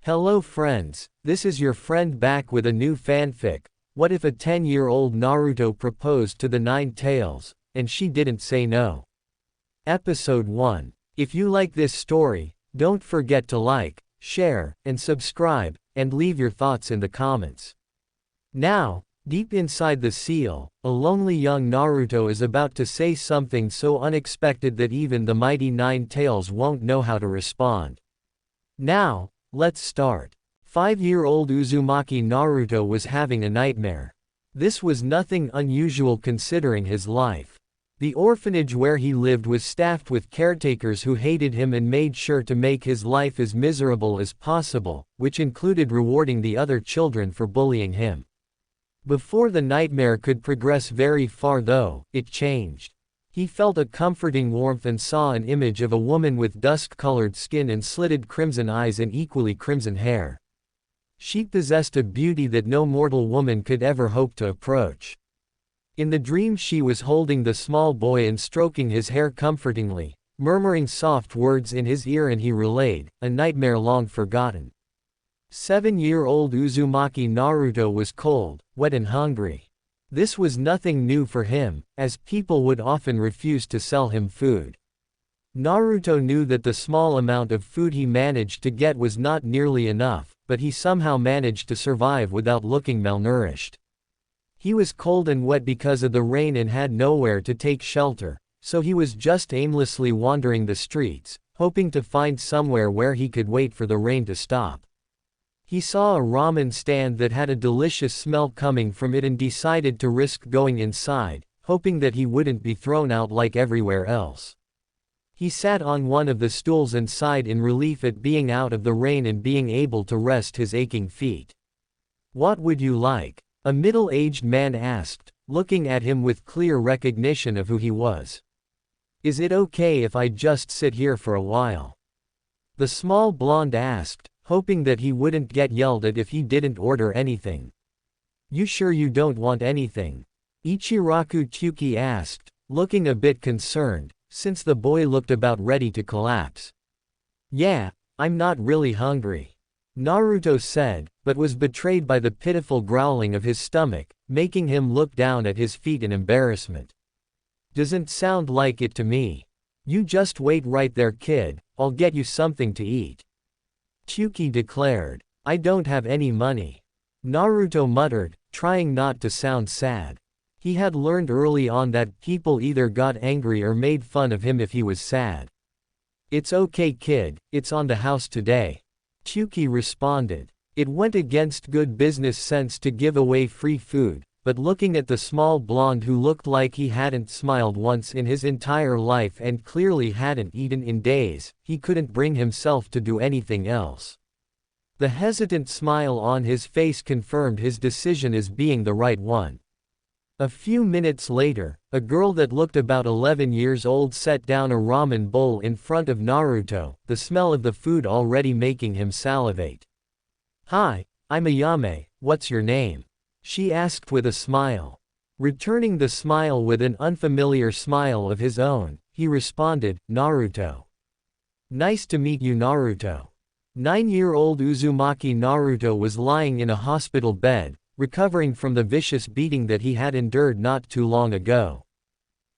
Hello friends, this is your friend back with a new fanfic. What if a 10-year-old Naruto proposed to the Nine Tails, and she didn't say no? Episode 1. If you like this story, don't forget to like, share, and subscribe, and leave your thoughts in the comments. Now, deep inside the seal, a lonely young Naruto is about to say something so unexpected that even the mighty Nine Tails won't know how to respond. Now, let's start. 5-year-old Uzumaki Naruto was having a nightmare. This was nothing unusual considering his life. The orphanage where he lived was staffed with caretakers who hated him and made sure to make his life as miserable as possible, which included rewarding the other children for bullying him. Before the nightmare could progress very far though, it changed. He felt a comforting warmth and saw an image of a woman with dusk-colored skin and slitted crimson eyes and equally crimson hair. She possessed a beauty that no mortal woman could ever hope to approach. In the dream she was holding the small boy and stroking his hair comfortingly, murmuring soft words in his ear, and he relayed, a nightmare long forgotten. 7-year-old Uzumaki Naruto was cold, wet and hungry. This was nothing new for him, as people would often refuse to sell him food. Naruto knew that the small amount of food he managed to get was not nearly enough, but he somehow managed to survive without looking malnourished. He was cold and wet because of the rain and had nowhere to take shelter, so he was just aimlessly wandering the streets, hoping to find somewhere where he could wait for the rain to stop. He saw a ramen stand that had a delicious smell coming from it and decided to risk going inside, hoping that he wouldn't be thrown out like everywhere else. He sat on one of the stools and sighed in relief at being out of the rain and being able to rest his aching feet. "What would you like?" a middle-aged man asked, looking at him with clear recognition of who he was. "Is it okay if I just sit here for a while?" the small blonde asked, hoping that he wouldn't get yelled at if he didn't order anything. "You sure you don't want anything?" Ichiraku Kyuki asked, looking a bit concerned, since the boy looked about ready to collapse. "Yeah, I'm not really hungry," Naruto said, but was betrayed by the pitiful growling of his stomach, making him look down at his feet in embarrassment. "Doesn't sound like it to me. You just wait right there, kid, I'll get you something to eat," Kyuki declared. "I don't have any money," Naruto muttered, trying not to sound sad. He had learned early on that people either got angry or made fun of him if he was sad. "It's okay kid, it's on the house today," Kyuki responded. It went against good business sense to give away free food, but looking at the small blonde who looked like he hadn't smiled once in his entire life and clearly hadn't eaten in days, he couldn't bring himself to do anything else. The hesitant smile on his face confirmed his decision as being the right one. A few minutes later, a girl that looked about 11 years old set down a ramen bowl in front of Naruto, the smell of the food already making him salivate. "Hi, I'm Ayame, what's your name?" she asked with a smile. Returning the smile with an unfamiliar smile of his own, he responded, "Naruto." "Nice to meet you, Naruto." 9-year-old Uzumaki Naruto was lying in a hospital bed, recovering from the vicious beating that he had endured not too long ago.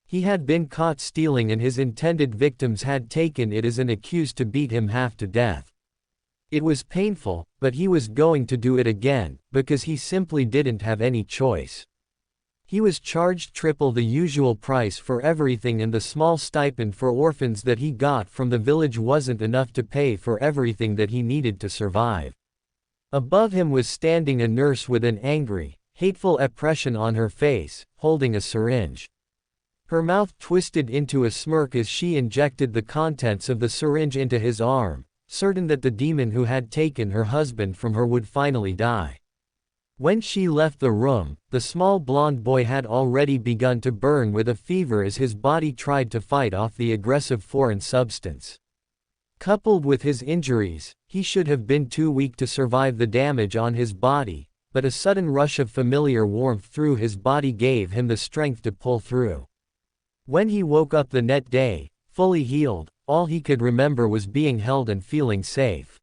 He had been caught stealing and his intended victims had taken it as an excuse to beat him half to death. It was painful, but he was going to do it again, because he simply didn't have any choice. He was charged triple the usual price for everything, and the small stipend for orphans that he got from the village wasn't enough to pay for everything that he needed to survive. Above him was standing a nurse with an angry, hateful expression on her face, holding a syringe. Her mouth twisted into a smirk as she injected the contents of the syringe into his arm, certain that the demon who had taken her husband from her would finally die. When she left the room, the small blonde boy had already begun to burn with a fever as his body tried to fight off the aggressive foreign substance. Coupled with his injuries, he should have been too weak to survive the damage on his body, but a sudden rush of familiar warmth through his body gave him the strength to pull through. When he woke up the next day, fully healed, all he could remember was being held and feeling safe.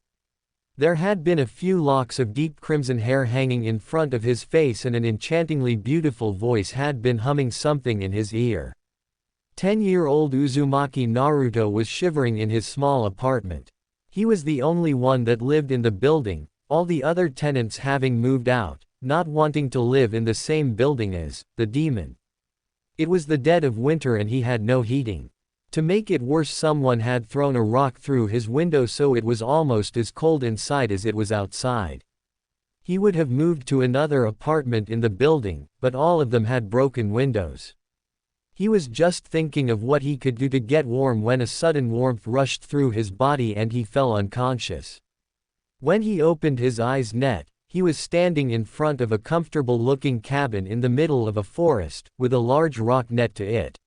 There had been a few locks of deep crimson hair hanging in front of his face, and an enchantingly beautiful voice had been humming something in his ear. 10-year-old Uzumaki Naruto was shivering in his small apartment. He was the only one that lived in the building, all the other tenants having moved out, not wanting to live in the same building as the demon. It was the dead of winter and he had no heating. To make it worse, someone had thrown a rock through his window, so it was almost as cold inside as it was outside. He would have moved to another apartment in the building, but all of them had broken windows. He was just thinking of what he could do to get warm when a sudden warmth rushed through his body and he fell unconscious. When he opened his eyes, he was standing in front of a comfortable-looking cabin in the middle of a forest, with a large rock net to it.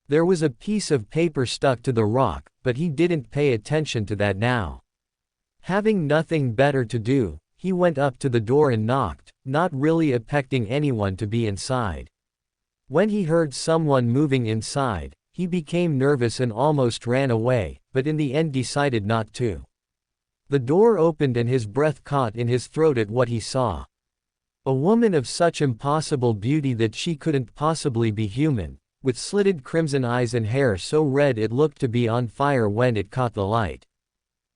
There was a piece of paper stuck to the rock, but he didn't pay attention to that now. Having nothing better to do, he went up to the door and knocked, not really expecting anyone to be inside. When he heard someone moving inside, he became nervous and almost ran away, but in the end decided not to. The door opened and his breath caught in his throat at what he saw. A woman of such impossible beauty that she couldn't possibly be human, with slitted crimson eyes and hair so red it looked to be on fire when it caught the light.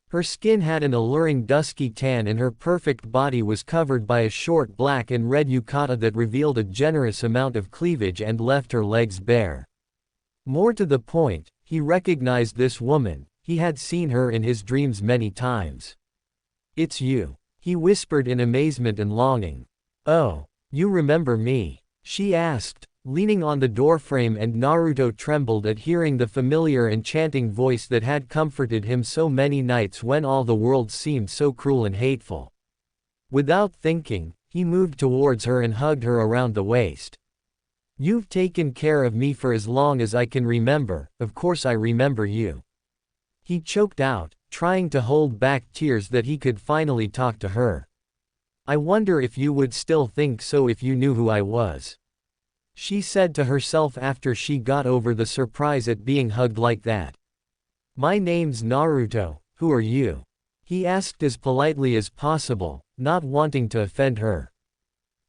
Her skin had an alluring dusky tan and her perfect body was covered by a short black and red yukata that revealed a generous amount of cleavage and left her legs bare. More to the point, he recognized this woman. He had seen her in his dreams many times. "It's you," he whispered in amazement and longing. "Oh, you remember me?" she asked, leaning on the doorframe, and Naruto trembled at hearing the familiar enchanting voice that had comforted him so many nights when all the world seemed so cruel and hateful. Without thinking, he moved towards her and hugged her around the waist. "You've taken care of me for as long as I can remember, of course I remember you." He choked out, trying to hold back tears that he could finally talk to her. "I wonder if you would still think so if you knew who I was," she said to herself after she got over the surprise at being hugged like that. "My name's Naruto, who are you?" he asked as politely as possible, not wanting to offend her.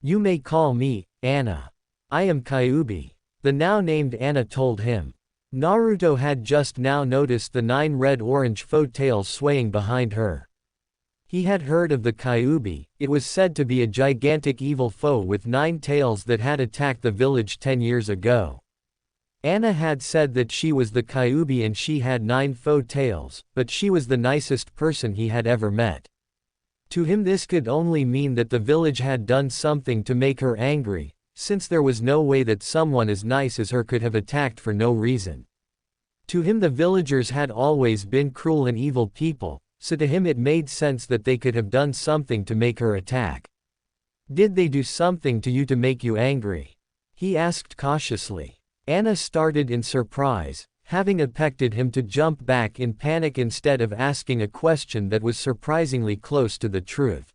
"You may call me Anna. I am Kyuubi," the now named Anna told him. Naruto had just now noticed the 9 red-orange foe tails swaying behind her. He had heard of the Kyuubi. It was said to be a gigantic evil foe with 9 tails that had attacked the village 10 years ago. Anna had said that she was the Kyuubi and she had 9 foe tails, but she was the nicest person he had ever met. To him this could only mean that the village had done something to make her angry, since there was no way that someone as nice as her could have attacked for no reason. To him the villagers had always been cruel and evil people, so to him it made sense that they could have done something to make her attack. "Did they do something to you to make you angry?" he asked cautiously. Anna started in surprise, having expected him to jump back in panic instead of asking a question that was surprisingly close to the truth.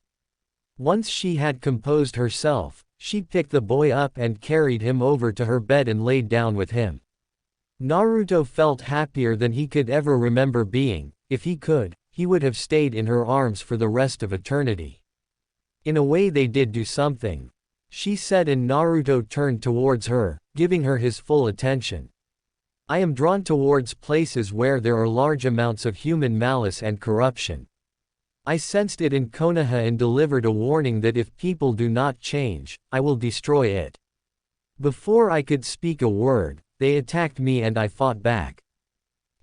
Once she had composed herself, she picked the boy up and carried him over to her bed and laid down with him. Naruto felt happier than he could ever remember being. If he could, he would have stayed in her arms for the rest of eternity. "In a way they did do something," she said, and Naruto turned towards her, giving her his full attention. "I am drawn towards places where there are large amounts of human malice and corruption. I sensed it in Konoha and delivered a warning that if people do not change, I will destroy it. Before I could speak a word, they attacked me and I fought back.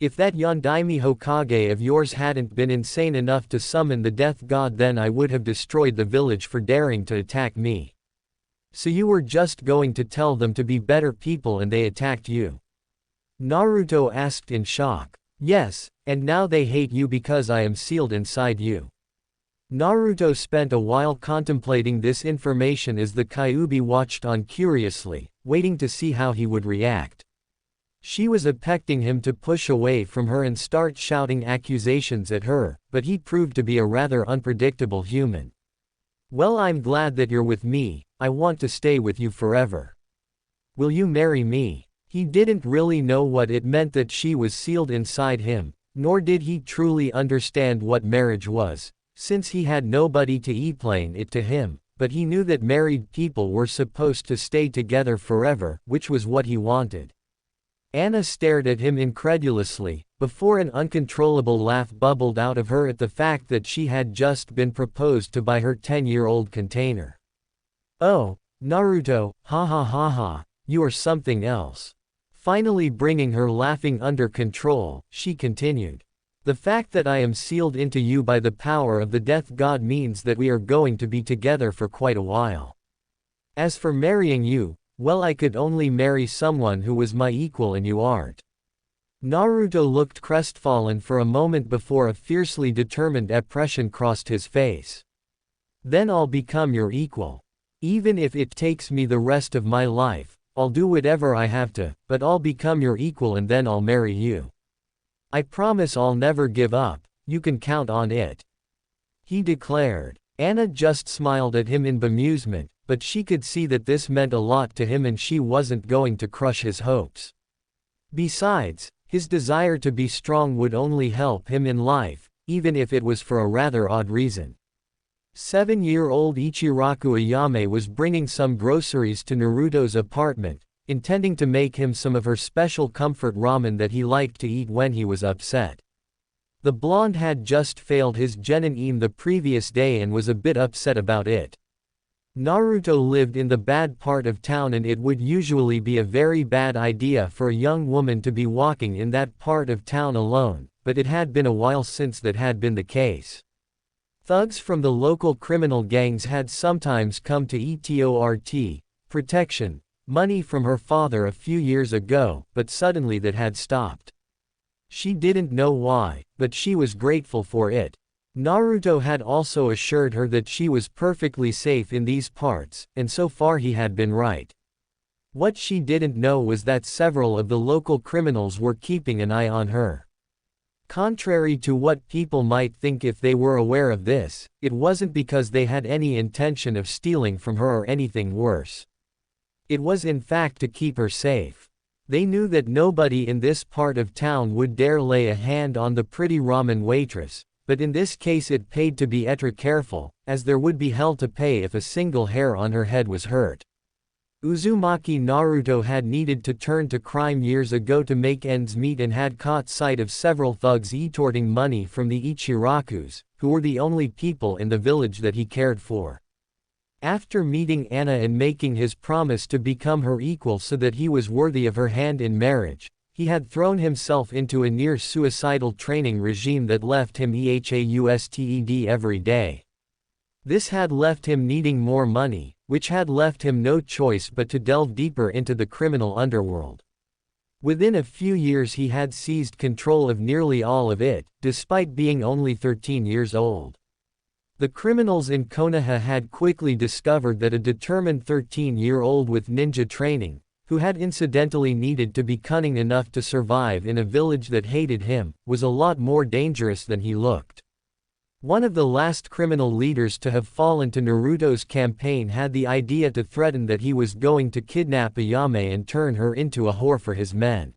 If that Yondaime Hokage of yours hadn't been insane enough to summon the death god, then I would have destroyed the village for daring to attack me. So you were just going to tell them to be better people and they attacked you?" Naruto asked in shock. "Yes, and now they hate you because I am sealed inside you." Naruto spent a while contemplating this information as the Kyuubi watched on curiously, waiting to see how he would react. She was expecting him to push away from her and start shouting accusations at her, but he proved to be a rather unpredictable human. "Well, I'm glad that you're with me. I want to stay with you forever. Will you marry me?" He didn't really know what it meant that she was sealed inside him, nor did he truly understand what marriage was, since he had nobody to explain it to him, but he knew that married people were supposed to stay together forever, which was what he wanted. Anna stared at him incredulously, before an uncontrollable laugh bubbled out of her at the fact that she had just been proposed to by her 10-year-old container. "Oh, Naruto, ha ha ha ha, you are something else." Finally bringing her laughing under control, she continued. "The fact that I am sealed into you by the power of the death god means that we are going to be together for quite a while. As for marrying you, well, I could only marry someone who was my equal and you aren't." Naruto looked crestfallen for a moment before a fiercely determined expression crossed his face. "Then I'll become your equal. Even if it takes me the rest of my life, I'll do whatever I have to, but I'll become your equal and then I'll marry you. I promise I'll never give up, you can count on it," he declared. Anna just smiled at him in bemusement, but she could see that this meant a lot to him and she wasn't going to crush his hopes. Besides, his desire to be strong would only help him in life, even if it was for a rather odd reason. 7-year-old Ichiraku Ayame was bringing some groceries to Naruto's apartment, intending to make him some of her special comfort ramen that he liked to eat when he was upset. The blonde had just failed his genin the previous day and was a bit upset about it. Naruto lived in the bad part of town and it would usually be a very bad idea for a young woman to be walking in that part of town alone, but it had been a while since that had been the case. Thugs from the local criminal gangs had sometimes come to extort protection, money from her father a few years ago, but suddenly that had stopped. She didn't know why, but she was grateful for it. Naruto had also assured her that she was perfectly safe in these parts, and so far he had been right. What she didn't know was that several of the local criminals were keeping an eye on her. Contrary to what people might think if they were aware of this, it wasn't because they had any intention of stealing from her or anything worse. It was in fact to keep her safe. They knew that nobody in this part of town would dare lay a hand on the pretty ramen waitress, but in this case it paid to be extra careful, as there would be hell to pay if a single hair on her head was hurt. Uzumaki Naruto had needed to turn to crime years ago to make ends meet and had caught sight of several thugs extorting money from the Ichirakus, who were the only people in the village that he cared for. After meeting Anna and making his promise to become her equal so that he was worthy of her hand in marriage, he had thrown himself into a near-suicidal training regime that left him exhausted every day. This had left him needing more money, which had left him no choice but to delve deeper into the criminal underworld. Within a few years he had seized control of nearly all of it, despite being only 13 years old. The criminals in Konoha had quickly discovered that a determined 13-year-old with ninja training, who had incidentally needed to be cunning enough to survive in a village that hated him, was a lot more dangerous than he looked. One of the last criminal leaders to have fallen to Naruto's campaign had the idea to threaten that he was going to kidnap Ayame and turn her into a whore for his men.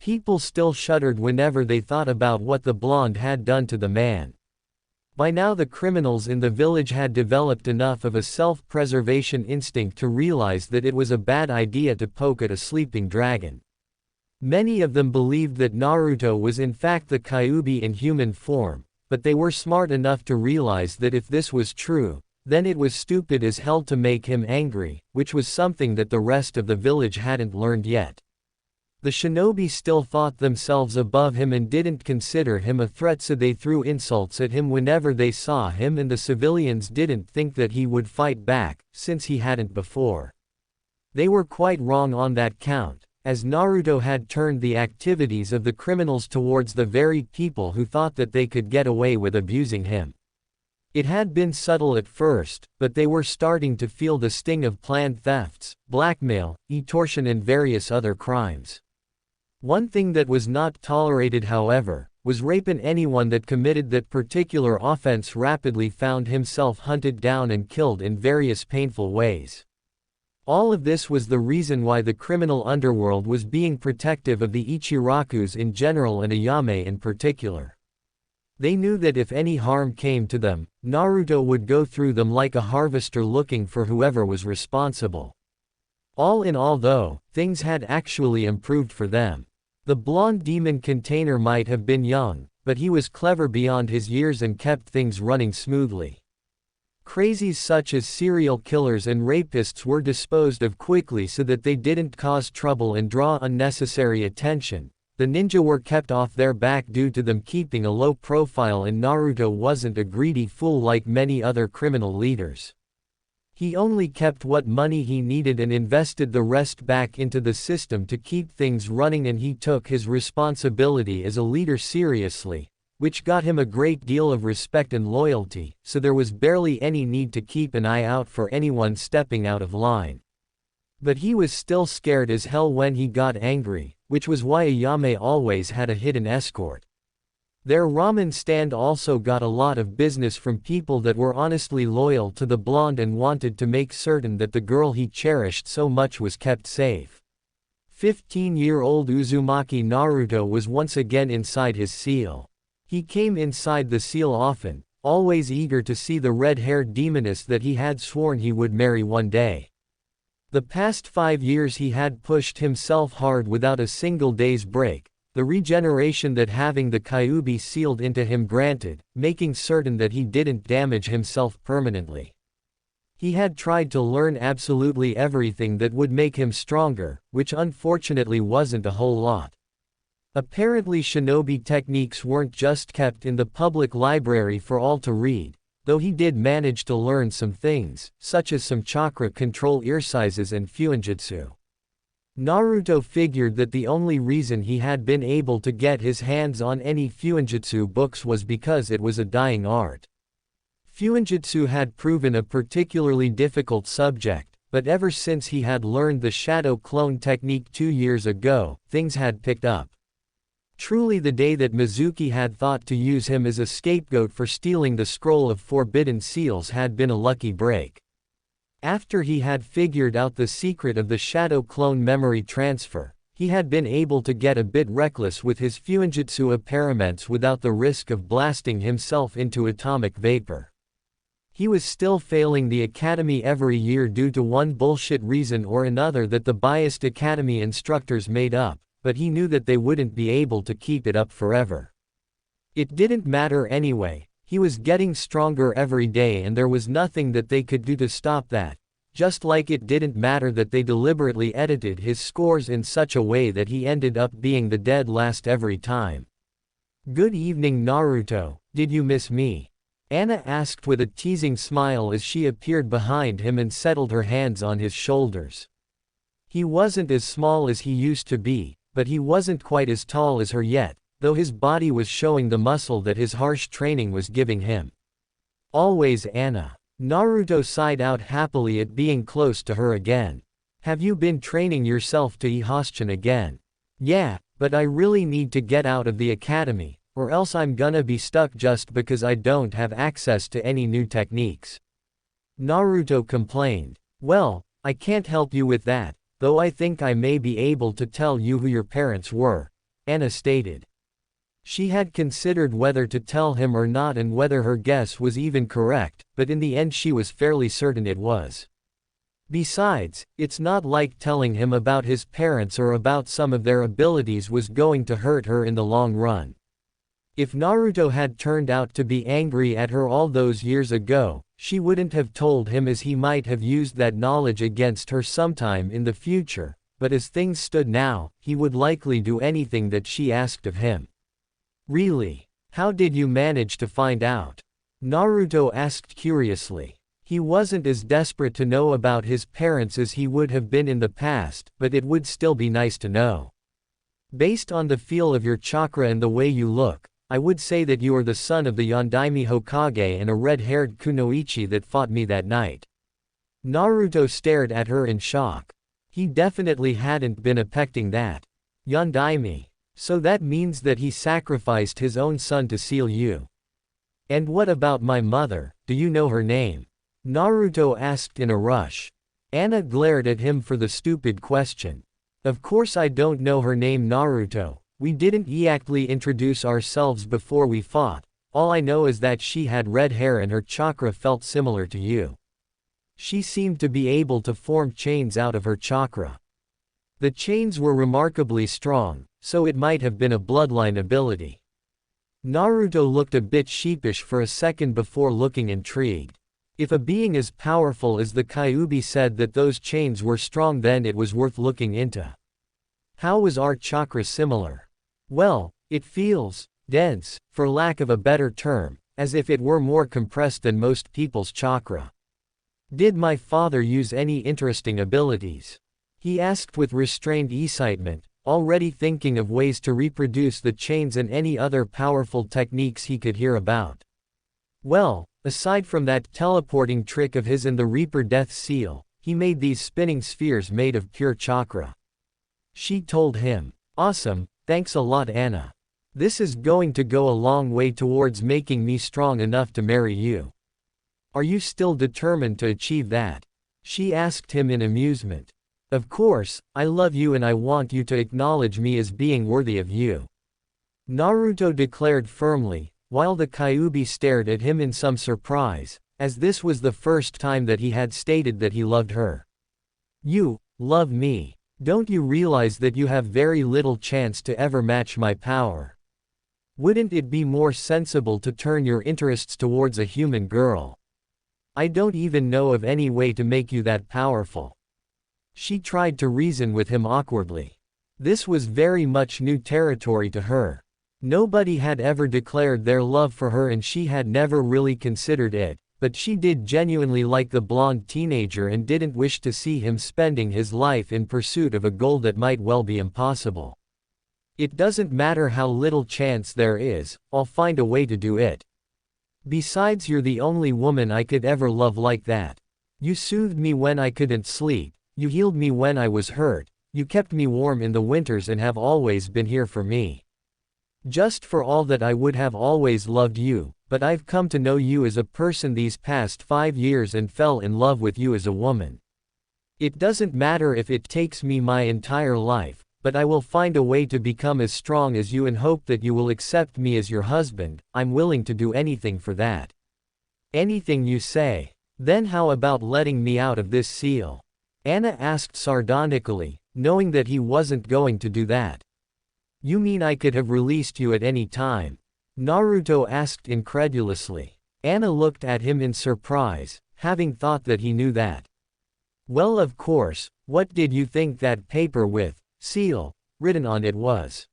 People still shuddered whenever they thought about what the blonde had done to the man. By now the criminals in the village had developed enough of a self-preservation instinct to realize that it was a bad idea to poke at a sleeping dragon. Many of them believed that Naruto was in fact the Kyuubi in human form, but they were smart enough to realize that if this was true, then it was stupid as hell to make him angry, which was something that the rest of the village hadn't learned yet. The shinobi still thought themselves above him and didn't consider him a threat, so they threw insults at him whenever they saw him, and the civilians didn't think that he would fight back, since he hadn't before. They were quite wrong on that count, as Naruto had turned the activities of the criminals towards the very people who thought that they could get away with abusing him. It had been subtle at first, but they were starting to feel the sting of planned thefts, blackmail, extortion and various other crimes. One thing that was not tolerated, however, was rape, and anyone that committed that particular offense rapidly found himself hunted down and killed in various painful ways. All of this was the reason why the criminal underworld was being protective of the Ichirakus in general and Ayame in particular. They knew that if any harm came to them, Naruto would go through them like a harvester looking for whoever was responsible. All in all though, things had actually improved for them. The blonde demon container might have been young, but he was clever beyond his years and kept things running smoothly. Crazies such as serial killers and rapists were disposed of quickly so that they didn't cause trouble and draw unnecessary attention. The ninja were kept off their back due to them keeping a low profile, and Naruto wasn't a greedy fool like many other criminal leaders. He only kept what money he needed and invested the rest back into the system to keep things running, and he took his responsibility as a leader seriously, which got him a great deal of respect and loyalty, so there was barely any need to keep an eye out for anyone stepping out of line. But he was still scared as hell when he got angry, which was why Ayame always had a hidden escort. Their ramen stand also got a lot of business from people that were honestly loyal to the blonde and wanted to make certain that the girl he cherished so much was kept safe. 15-year-old Uzumaki Naruto was once again inside his seal. He came inside the seal often, always eager to see the red-haired demoness that he had sworn he would marry one day. The past 5 years he had pushed himself hard without a single day's break, the regeneration that having the Kyuubi sealed into him granted, making certain that he didn't damage himself permanently. He had tried to learn absolutely everything that would make him stronger, which unfortunately wasn't a whole lot. Apparently Shinobi techniques weren't just kept in the public library for all to read, though he did manage to learn some things, such as some chakra control exercises and fuinjutsu. Naruto figured that the only reason he had been able to get his hands on any fuinjutsu books was because it was a dying art. Fuinjutsu had proven a particularly difficult subject, but ever since he had learned the shadow clone technique 2 years ago, things had picked up. Truly, the day that Mizuki had thought to use him as a scapegoat for stealing the scroll of forbidden seals had been a lucky break. After he had figured out the secret of the shadow clone memory transfer, he had been able to get a bit reckless with his fuinjutsu experiments without the risk of blasting himself into atomic vapor. He was still failing the academy every year due to one bullshit reason or another that the biased academy instructors made up, but he knew that they wouldn't be able to keep it up forever. It didn't matter anyway. He was getting stronger every day and there was nothing that they could do to stop that, just like it didn't matter that they deliberately edited his scores in such a way that he ended up being the dead last every time. "Good evening Naruto, did you miss me?" Anna asked with a teasing smile as she appeared behind him and settled her hands on his shoulders. He wasn't as small as he used to be, but he wasn't quite as tall as her yet, though his body was showing the muscle that his harsh training was giving him. "Always Anna." Naruto sighed out happily at being close to her again. "Have you been training yourself to Ihoshin again?" "Yeah, but I really need to get out of the academy, or else I'm gonna be stuck just because I don't have access to any new techniques," Naruto complained. "Well, I can't help you with that, though I think I may be able to tell you who your parents were," Anna stated. She had considered whether to tell him or not and whether her guess was even correct, but in the end she was fairly certain it was. Besides, it's not like telling him about his parents or about some of their abilities was going to hurt her in the long run. If Naruto had turned out to be angry at her all those years ago, she wouldn't have told him, as he might have used that knowledge against her sometime in the future, but as things stood now, he would likely do anything that she asked of him. "Really? How did you manage to find out?" Naruto asked curiously. He wasn't as desperate to know about his parents as he would have been in the past, but it would still be nice to know. "Based on the feel of your chakra and the way you look, I would say that you are the son of the Yondaime Hokage and a red-haired kunoichi that fought me that night." Naruto stared at her in shock. He definitely hadn't been expecting that. "Yondaime? So that means that he sacrificed his own son to seal you. And what about my mother, do you know her name?" Naruto asked in a rush. Anna glared at him for the stupid question. "Of course I don't know her name Naruto, we didn't exactly introduce ourselves before we fought, All I know is that she had red hair and her chakra felt similar to you. She seemed to be able to form chains out of her chakra. The chains were remarkably strong, so it might have been a bloodline ability. Naruto looked a bit sheepish for a second before looking intrigued. If a being as powerful as the Kyuubi said that those chains were strong, then it was worth looking into. How was our chakra similar? Well, it feels dense, for lack of a better term, as if it were more compressed than most people's chakra. Did my father use any interesting abilities? He asked with restrained excitement, already thinking of ways to reproduce the chains and any other powerful techniques he could hear about. Well, aside from that teleporting trick of his and the Reaper Death Seal, he made these spinning spheres made of pure chakra. She told him. Awesome, thanks a lot, Anna. This is going to go a long way towards making me strong enough to marry you. Are you still determined to achieve that? She asked him in amusement. Of course, I love you and I want you to acknowledge me as being worthy of you. Naruto declared firmly, while the Kyuubi stared at him in some surprise, as this was the first time that he had stated that he loved her. You love me. Don't you realize that you have very little chance to ever match my power? Wouldn't it be more sensible to turn your interests towards a human girl? I don't even know of any way to make you that powerful. She tried to reason with him awkwardly. This was very much new territory to her. Nobody had ever declared their love for her and she had never really considered it, but she did genuinely like the blonde teenager and didn't wish to see him spending his life in pursuit of a goal that might well be impossible. It doesn't matter how little chance there is, I'll find a way to do it. Besides, you're the only woman I could ever love like that. You soothed me when I couldn't sleep, you healed me when I was hurt, you kept me warm in the winters and have always been here for me. Just for all that I would have always loved you, but I've come to know you as a person these past 5 years and fell in love with you as a woman. It doesn't matter if it takes me my entire life, but I will find a way to become as strong as you and hope that you will accept me as your husband. I'm willing to do anything for that. Anything you say. Then how about letting me out of this seal? Anna asked sardonically, knowing that he wasn't going to do that. You mean I could have released you at any time? Naruto asked incredulously. Anna looked at him in surprise, having thought that he knew that. Well, of course, what did you think that paper with seal written on it was?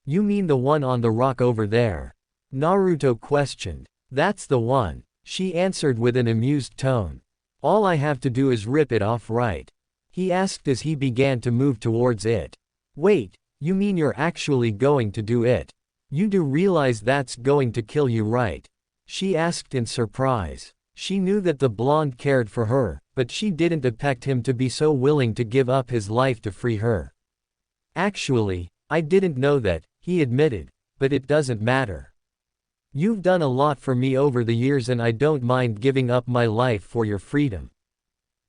You mean the one on the rock over there? Naruto questioned. That's the one, she answered with an amused tone. All I have to do is rip it off, right? He asked as he began to move towards it. Wait, you mean you're actually going to do it? You do realize that's going to kill you, right? She asked in surprise. She knew that the blonde cared for her, but she didn't expect him to be so willing to give up his life to free her. Actually, I didn't know that, he admitted, but it doesn't matter. You've done a lot for me over the years and I don't mind giving up my life for your freedom.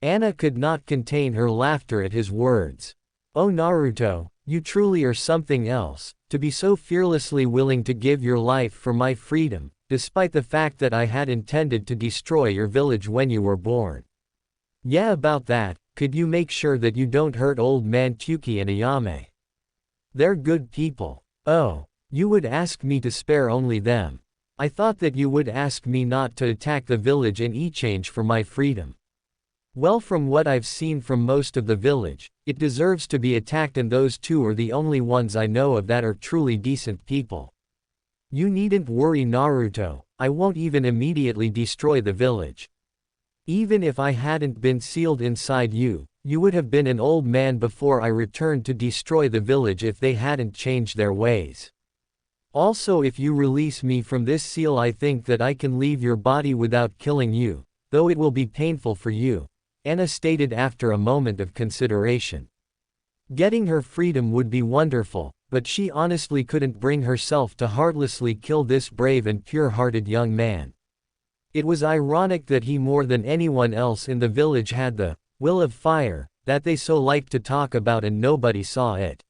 Anna could not contain her laughter at his words. Oh Naruto, you truly are something else, to be so fearlessly willing to give your life for my freedom, despite the fact that I had intended to destroy your village when you were born. Yeah, about that, could you make sure that you don't hurt old man Tuki and Ayame? They're good people. Oh, you would ask me to spare only them. I thought that you would ask me not to attack the village in exchange for my freedom. Well, from what I've seen from most of the village, it deserves to be attacked and those two are the only ones I know of that are truly decent people. You needn't worry Naruto, I won't even immediately destroy the village. Even if I hadn't been sealed inside you, you would have been an old man before I returned to destroy the village if they hadn't changed their ways. Also, if you release me from this seal, I think that I can leave your body without killing you, though it will be painful for you, Anna stated after a moment of consideration. Getting her freedom would be wonderful, but she honestly couldn't bring herself to heartlessly kill this brave and pure-hearted young man. It was ironic that he more than anyone else in the village had the will of fire that they so liked to talk about and nobody saw it.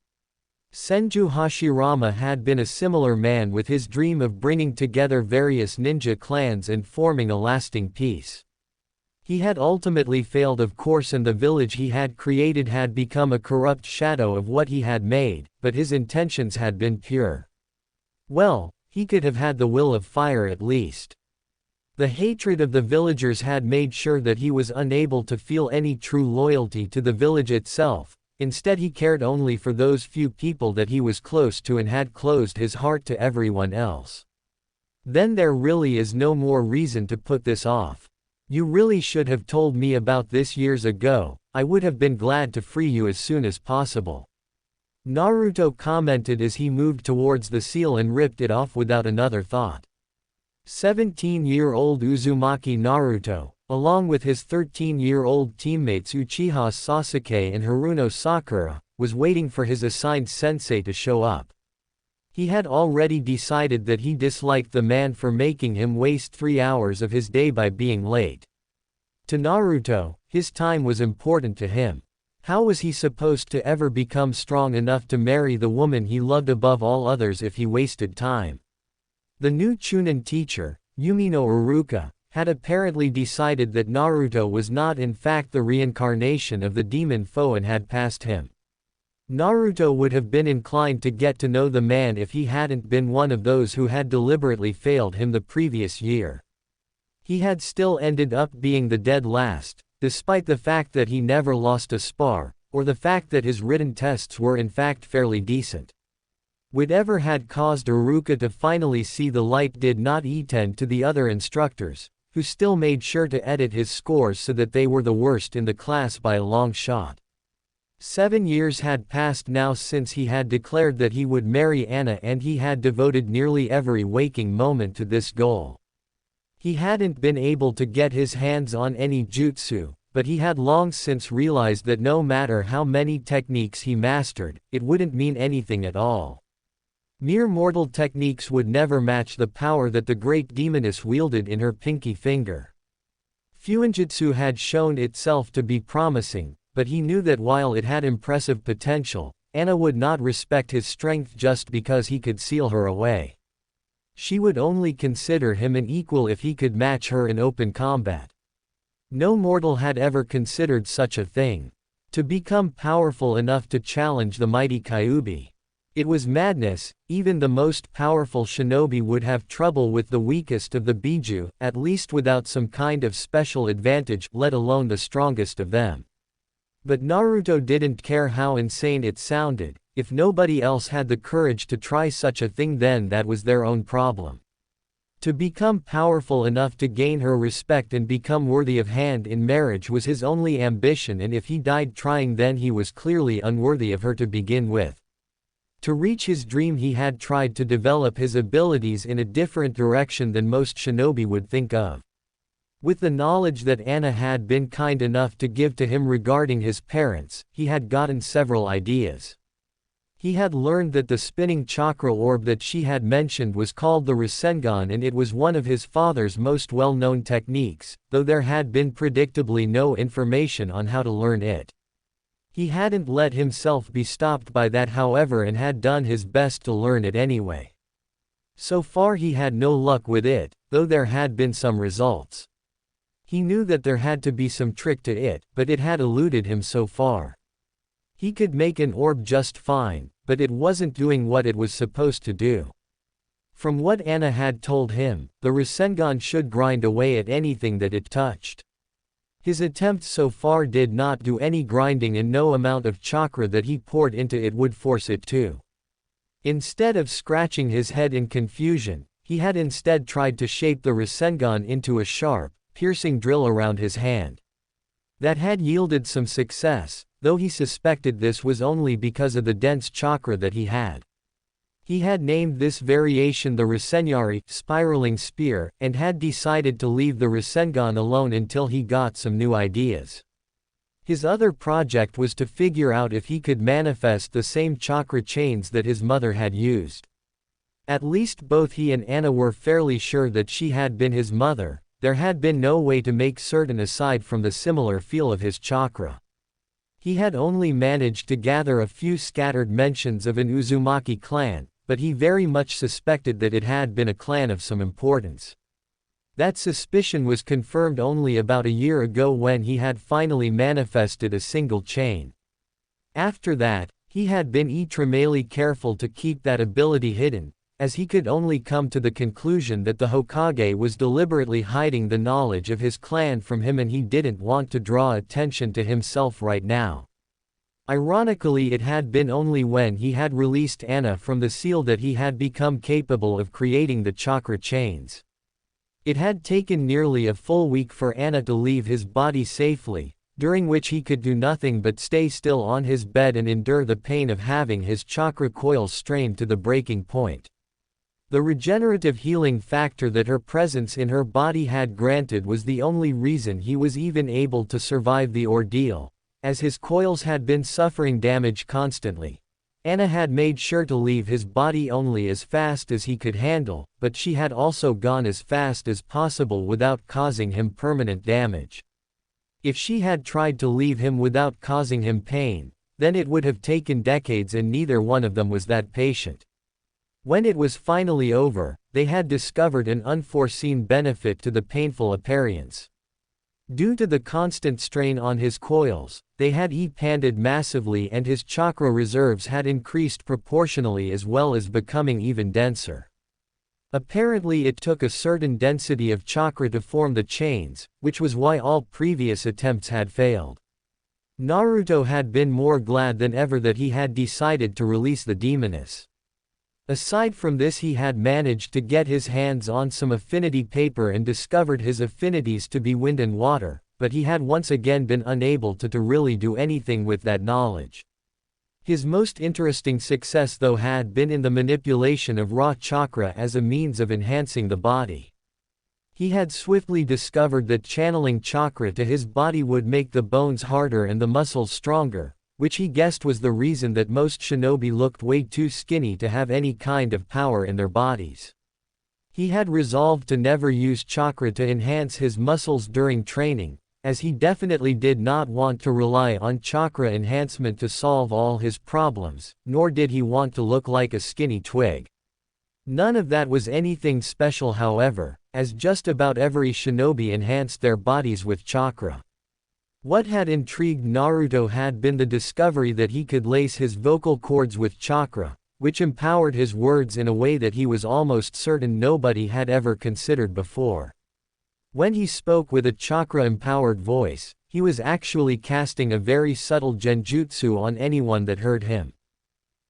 Senju Hashirama had been a similar man with his dream of bringing together various ninja clans and forming a lasting peace. He had ultimately failed, of course, and the village he had created had become a corrupt shadow of what he had made, but his intentions had been pure. Well, he could have had the will of fire at least. The hatred of the villagers had made sure that he was unable to feel any true loyalty to the village itself. Instead, he cared only for those few people that he was close to and had closed his heart to everyone else. Then there really is no more reason to put this off. You really should have told me about this years ago. I would have been glad to free you as soon as possible. Naruto commented as he moved towards the seal and ripped it off without another thought. 17-year-old Uzumaki Naruto, along with his 13-year-old teammates Uchiha Sasuke and Haruno Sakura, was waiting for his assigned sensei to show up. He had already decided that he disliked the man for making him waste 3 hours of his day by being late. To Naruto, his time was important to him. How was he supposed to ever become strong enough to marry the woman he loved above all others if he wasted time? The new Chunin teacher, Yumino Iruka, had apparently decided that Naruto was not in fact the reincarnation of the demon foe and had passed him. Naruto would have been inclined to get to know the man if he hadn't been one of those who had deliberately failed him the previous year. He had still ended up being the dead last, despite the fact that he never lost a spar, or the fact that his written tests were in fact fairly decent. Whatever had caused Iruka to finally see the light did not tend to the other instructors, who still made sure to edit his scores so that they were the worst in the class by a long shot. 7 years had passed now since he had declared that he would marry Anna, and he had devoted nearly every waking moment to this goal. He hadn't been able to get his hands on any jutsu, but he had long since realized that no matter how many techniques he mastered, it wouldn't mean anything at all. Mere mortal techniques would never match the power that the great demoness wielded in her pinky finger. Fuinjutsu had shown itself to be promising, but he knew that while it had impressive potential, Anna would not respect his strength just because he could seal her away. She would only consider him an equal if he could match her in open combat. No mortal had ever considered such a thing. To become powerful enough to challenge the mighty Kyuubi. It was madness. Even the most powerful shinobi would have trouble with the weakest of the Biju, at least without some kind of special advantage, let alone the strongest of them. But Naruto didn't care how insane it sounded. If nobody else had the courage to try such a thing, then that was their own problem. To become powerful enough to gain her respect and become worthy of hand in marriage was his only ambition, and if he died trying, then he was clearly unworthy of her to begin with. To reach his dream, he had tried to develop his abilities in a different direction than most shinobi would think of. With the knowledge that Anna had been kind enough to give to him regarding his parents, he had gotten several ideas. He had learned that the spinning chakra orb that she had mentioned was called the Rasengan, and it was one of his father's most well-known techniques, though there had been predictably no information on how to learn it. He hadn't let himself be stopped by that, however, and had done his best to learn it anyway. So far he had no luck with it, though there had been some results. He knew that there had to be some trick to it, but it had eluded him so far. He could make an orb just fine, but it wasn't doing what it was supposed to do. From what Anna had told him, the Rasengan should grind away at anything that it touched. His attempt so far did not do any grinding, and no amount of chakra that he poured into it would force it to. Instead of scratching his head in confusion, he had instead tried to shape the Rasengan into a sharp, piercing drill around his hand. That had yielded some success, though he suspected this was only because of the dense chakra that he had. He had named this variation the Rasenyari, spiraling spear, and had decided to leave the Rasengan alone until he got some new ideas. His other project was to figure out if he could manifest the same chakra chains that his mother had used. At least both he and Anna were fairly sure that she had been his mother. There had been no way to make certain aside from the similar feel of his chakra. He had only managed to gather a few scattered mentions of an Uzumaki clan, but he very much suspected that it had been a clan of some importance. That suspicion was confirmed only about a year ago when he had finally manifested a single chain. After that, he had been extremely careful to keep that ability hidden, as he could only come to the conclusion that the Hokage was deliberately hiding the knowledge of his clan from him and he didn't want to draw attention to himself right now. Ironically, it had been only when he had released Anna from the seal that he had become capable of creating the chakra chains. It had taken nearly a full week for Anna to leave his body safely, during which he could do nothing but stay still on his bed and endure the pain of having his chakra coils strained to the breaking point. The regenerative healing factor that her presence in her body had granted was the only reason he was even able to survive the ordeal, as his coils had been suffering damage constantly. Anna had made sure to leave his body only as fast as he could handle, but she had also gone as fast as possible without causing him permanent damage. If she had tried to leave him without causing him pain, then it would have taken decades and neither one of them was that patient. When it was finally over, they had discovered an unforeseen benefit to the painful appearance. Due to the constant strain on his coils, they had expanded massively and his chakra reserves had increased proportionally as well as becoming even denser. Apparently it took a certain density of chakra to form the chains, which was why all previous attempts had failed. Naruto had been more glad than ever that he had decided to release the demoness. Aside from this, he had managed to get his hands on some affinity paper and discovered his affinities to be wind and water, but he had once again been unable to really do anything with that knowledge. His most interesting success though had been in the manipulation of raw chakra as a means of enhancing the body. He had swiftly discovered that channeling chakra to his body would make the bones harder and the muscles stronger, which he guessed was the reason that most shinobi looked way too skinny to have any kind of power in their bodies. He had resolved to never use chakra to enhance his muscles during training, as he definitely did not want to rely on chakra enhancement to solve all his problems, nor did he want to look like a skinny twig. None of that was anything special however, as just about every shinobi enhanced their bodies with chakra. What had intrigued Naruto had been the discovery that he could lace his vocal cords with chakra, which empowered his words in a way that he was almost certain nobody had ever considered before. When he spoke with a chakra-empowered voice, he was actually casting a very subtle genjutsu on anyone that heard him.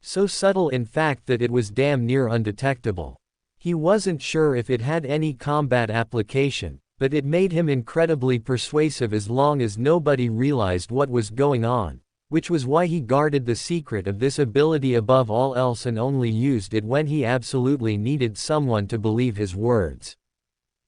So subtle in fact that it was damn near undetectable. He wasn't sure if it had any combat application, but it made him incredibly persuasive as long as nobody realized what was going on, which was why he guarded the secret of this ability above all else and only used it when he absolutely needed someone to believe his words.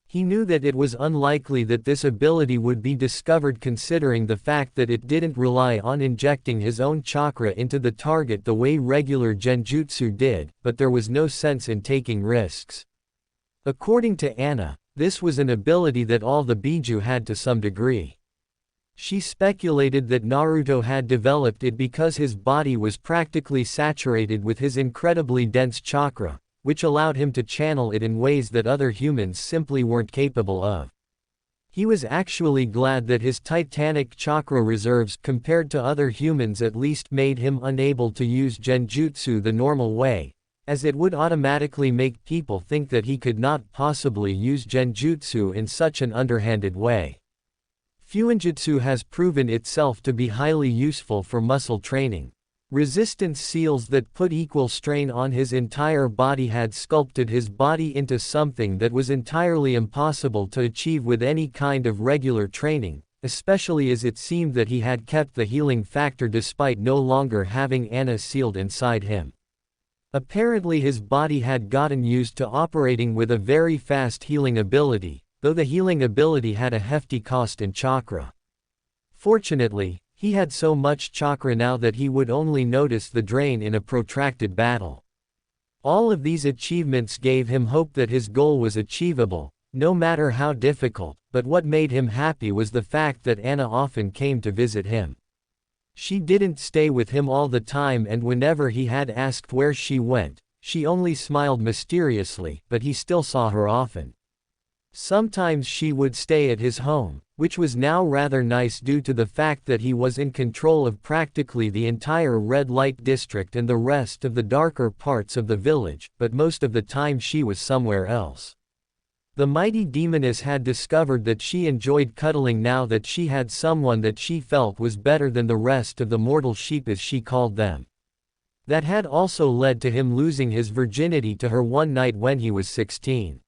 He knew that it was unlikely that this ability would be discovered considering the fact that it didn't rely on injecting his own chakra into the target the way regular genjutsu did, but there was no sense in taking risks. According to Anna, this was an ability that all the Biju had to some degree. She speculated that Naruto had developed it because his body was practically saturated with his incredibly dense chakra, which allowed him to channel it in ways that other humans simply weren't capable of. He was actually glad that his titanic chakra reserves compared to other humans at least made him unable to use genjutsu the normal way, as it would automatically make people think that he could not possibly use genjutsu in such an underhanded way. Fuinjutsu has proven itself to be highly useful for muscle training. Resistance seals that put equal strain on his entire body had sculpted his body into something that was entirely impossible to achieve with any kind of regular training, especially as it seemed that he had kept the healing factor despite no longer having Anna sealed inside him. Apparently his body had gotten used to operating with a very fast healing ability, though the healing ability had a hefty cost in chakra. Fortunately, he had so much chakra now that he would only notice the drain in a protracted battle. All of these achievements gave him hope that his goal was achievable, no matter how difficult, but what made him happy was the fact that Anna often came to visit him. She didn't stay with him all the time, and whenever he had asked where she went, she only smiled mysteriously, but he still saw her often. Sometimes she would stay at his home, which was now rather nice due to the fact that he was in control of practically the entire red light district and the rest of the darker parts of the village, but most of the time she was somewhere else. The mighty demoness had discovered that she enjoyed cuddling now that she had someone that she felt was better than the rest of the mortal sheep, as she called them. That had also led to him losing his virginity to her one night when he was 16.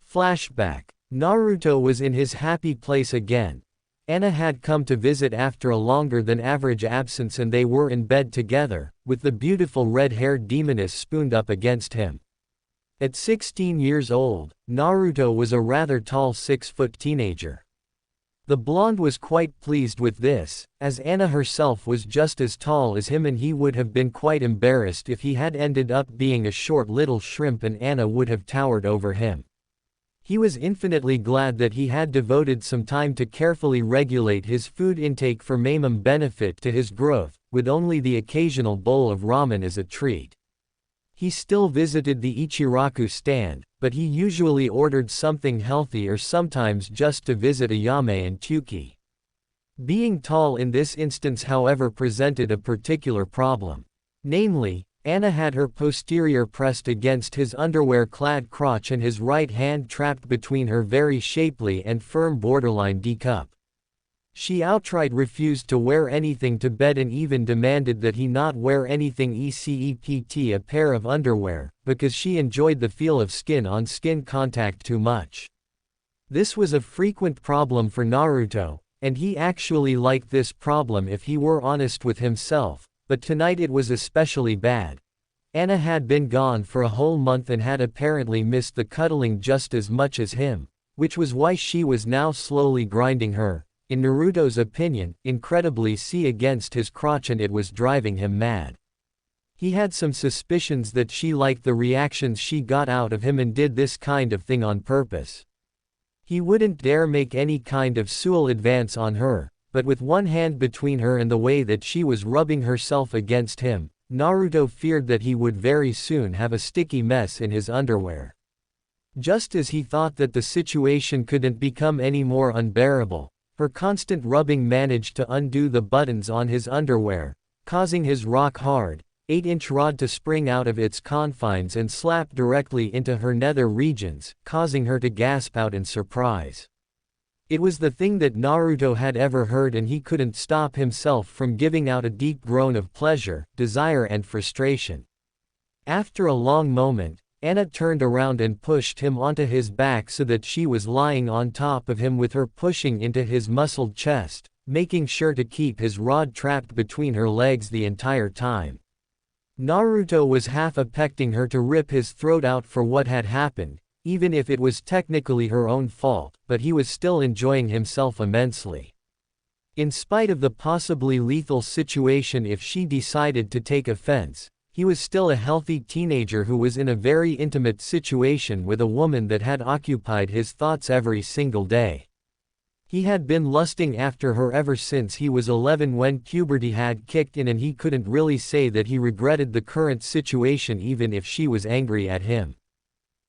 Flashback. Naruto was in his happy place again. Anna had come to visit after a longer than average absence, and they were in bed together, with the beautiful red-haired demoness spooned up against him. At 16 years old, Naruto was a rather tall 6-foot teenager. The blonde was quite pleased with this, as Anna herself was just as tall as him, and he would have been quite embarrassed if he had ended up being a short little shrimp and Anna would have towered over him. He was infinitely glad that he had devoted some time to carefully regulate his food intake for minimum benefit to his growth, with only the occasional bowl of ramen as a treat. He still visited the Ichiraku stand, but he usually ordered something healthy or sometimes just to visit Ayame and Tuki. Being tall in this instance, however, presented a particular problem. Namely, Anna had her posterior pressed against his underwear-clad crotch and his right hand trapped between her very shapely and firm borderline D cup. She outright refused to wear anything to bed and even demanded that he not wear anything except a pair of underwear, because she enjoyed the feel of skin-on-skin contact too much. This was a frequent problem for Naruto, and he actually liked this problem if he were honest with himself, but tonight it was especially bad. Anna had been gone for a whole month and had apparently missed the cuddling just as much as him, which was why she was now slowly grinding her, in Naruto's opinion, incredibly against his crotch, and it was driving him mad. He had some suspicions that she liked the reactions she got out of him and did this kind of thing on purpose. He wouldn't dare make any kind of sexual advance on her, but with one hand between her and the way that she was rubbing herself against him, Naruto feared that he would very soon have a sticky mess in his underwear. Just as he thought that the situation couldn't become any more unbearable, her constant rubbing managed to undo the buttons on his underwear, causing his rock-hard, 8-inch rod to spring out of its confines and slap directly into her nether regions, causing her to gasp out in surprise. It was the thing that Naruto had ever heard, and he couldn't stop himself from giving out a deep groan of pleasure, desire and frustration. After a long moment, Anna turned around and pushed him onto his back so that she was lying on top of him with her pushing into his muscled chest, making sure to keep his rod trapped between her legs the entire time. Naruto was half expecting her to rip his throat out for what had happened, even if it was technically her own fault, but he was still enjoying himself immensely. In spite of the possibly lethal situation if she decided to take offense, he was still a healthy teenager who was in a very intimate situation with a woman that had occupied his thoughts every single day. He had been lusting after her ever since he was 11 when puberty had kicked in, and he couldn't really say that he regretted the current situation even if she was angry at him.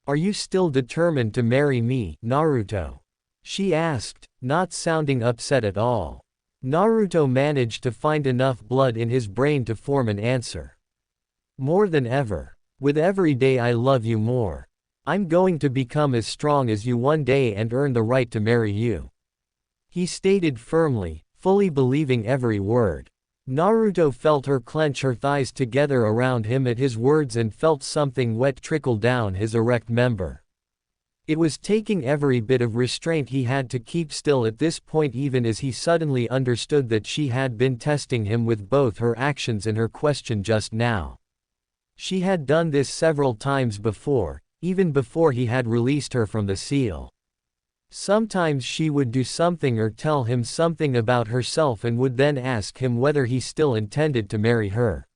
"Are you still determined to marry me, Naruto?" she asked, not sounding upset at all. Naruto managed to find enough blood in his brain to form an answer. "More than ever. With every day I love you more. I'm going to become as strong as you one day and earn the right to marry you," he stated firmly, fully believing every word. Naruto felt her clench her thighs together around him at his words and felt something wet trickle down his erect member. It was taking every bit of restraint he had to keep still at this point, even as he suddenly understood that she had been testing him with both her actions and her question just now. She had done this several times before, even before he had released her from the seal. Sometimes she would do something or tell him something about herself and would then ask him whether he still intended to marry her.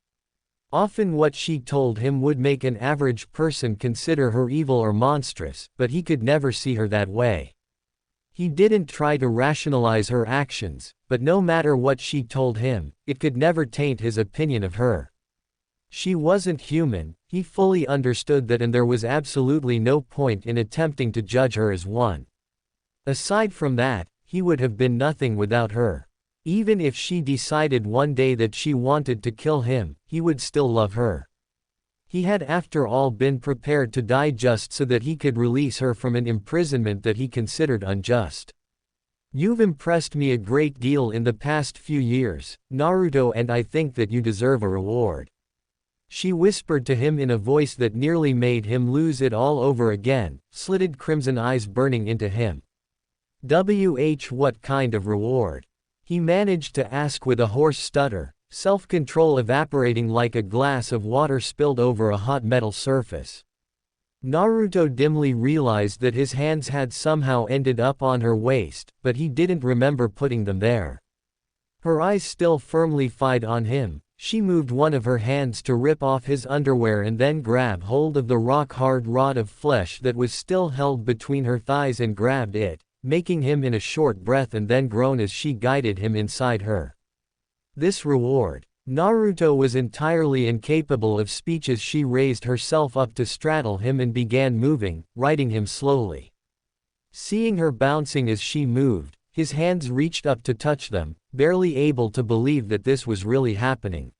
Often what she told him would make an average person consider her evil or monstrous, but he could never see her that way. He didn't try to rationalize her actions, but no matter what she told him, it could never taint his opinion of her. She wasn't human, he fully understood that, and there was absolutely no point in attempting to judge her as one. Aside from that, he would have been nothing without her. Even if she decided one day that she wanted to kill him, he would still love her. He had after all been prepared to die just so that he could release her from an imprisonment that he considered unjust. You've impressed me a great deal in the past few years, Naruto, and I think that you deserve a reward. She whispered to him in a voice that nearly made him lose it all over again, slitted crimson eyes burning into him. What kind of reward? He managed to ask with a hoarse stutter, self-control evaporating like a glass of water spilled over a hot metal surface. Naruto dimly realized that his hands had somehow ended up on her waist, but he didn't remember putting them there. Her eyes still firmly fixed on him, she moved one of her hands to rip off his underwear and then grab hold of the rock-hard rod of flesh that was still held between her thighs and grabbed it, making him in a short breath and then groan as she guided him inside her. This reward. Naruto was entirely incapable of speech as she raised herself up to straddle him and began moving, riding him slowly. Seeing her bouncing as she moved, his hands reached up to touch them, barely able to believe that this was really happening.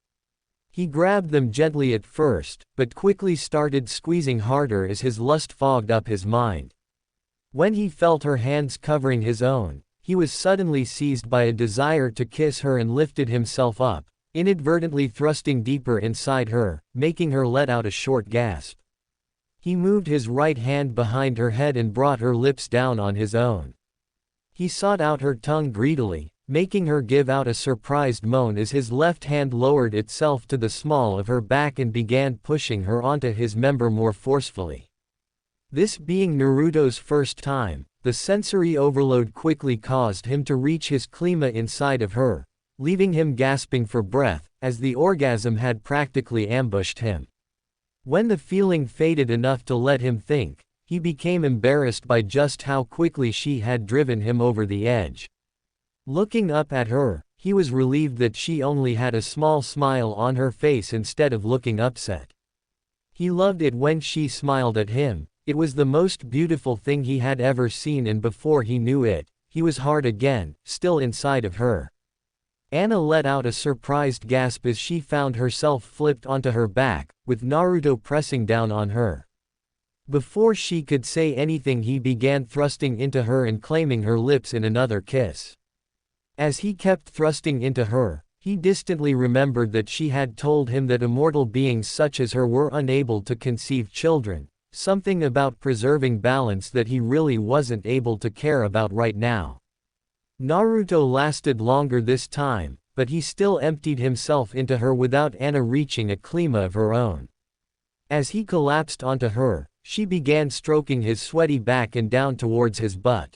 He grabbed them gently at first, but quickly started squeezing harder as his lust fogged up his mind. When he felt her hands covering his own, he was suddenly seized by a desire to kiss her and lifted himself up, inadvertently thrusting deeper inside her, making her let out a short gasp. He moved his right hand behind her head and brought her lips down on his own. He sought out her tongue greedily, making her give out a surprised moan as his left hand lowered itself to the small of her back and began pushing her onto his member more forcefully. This being Naruto's first time, the sensory overload quickly caused him to reach his klima inside of her, leaving him gasping for breath, as the orgasm had practically ambushed him. When the feeling faded enough to let him think, he became embarrassed by just how quickly she had driven him over the edge. Looking up at her, he was relieved that she only had a small smile on her face instead of looking upset. He loved it when she smiled at him. It was the most beautiful thing he had ever seen, and before he knew it, he was hard again, still inside of her. Anna let out a surprised gasp as she found herself flipped onto her back, with Naruto pressing down on her. Before she could say anything, he began thrusting into her and claiming her lips in another kiss. As he kept thrusting into her, he distantly remembered that she had told him that immortal beings such as her were unable to conceive children. Something about preserving balance that he really wasn't able to care about right now. Naruto lasted longer this time, but he still emptied himself into her without Anna reaching a klima of her own. As he collapsed onto her, she began stroking his sweaty back and down towards his butt.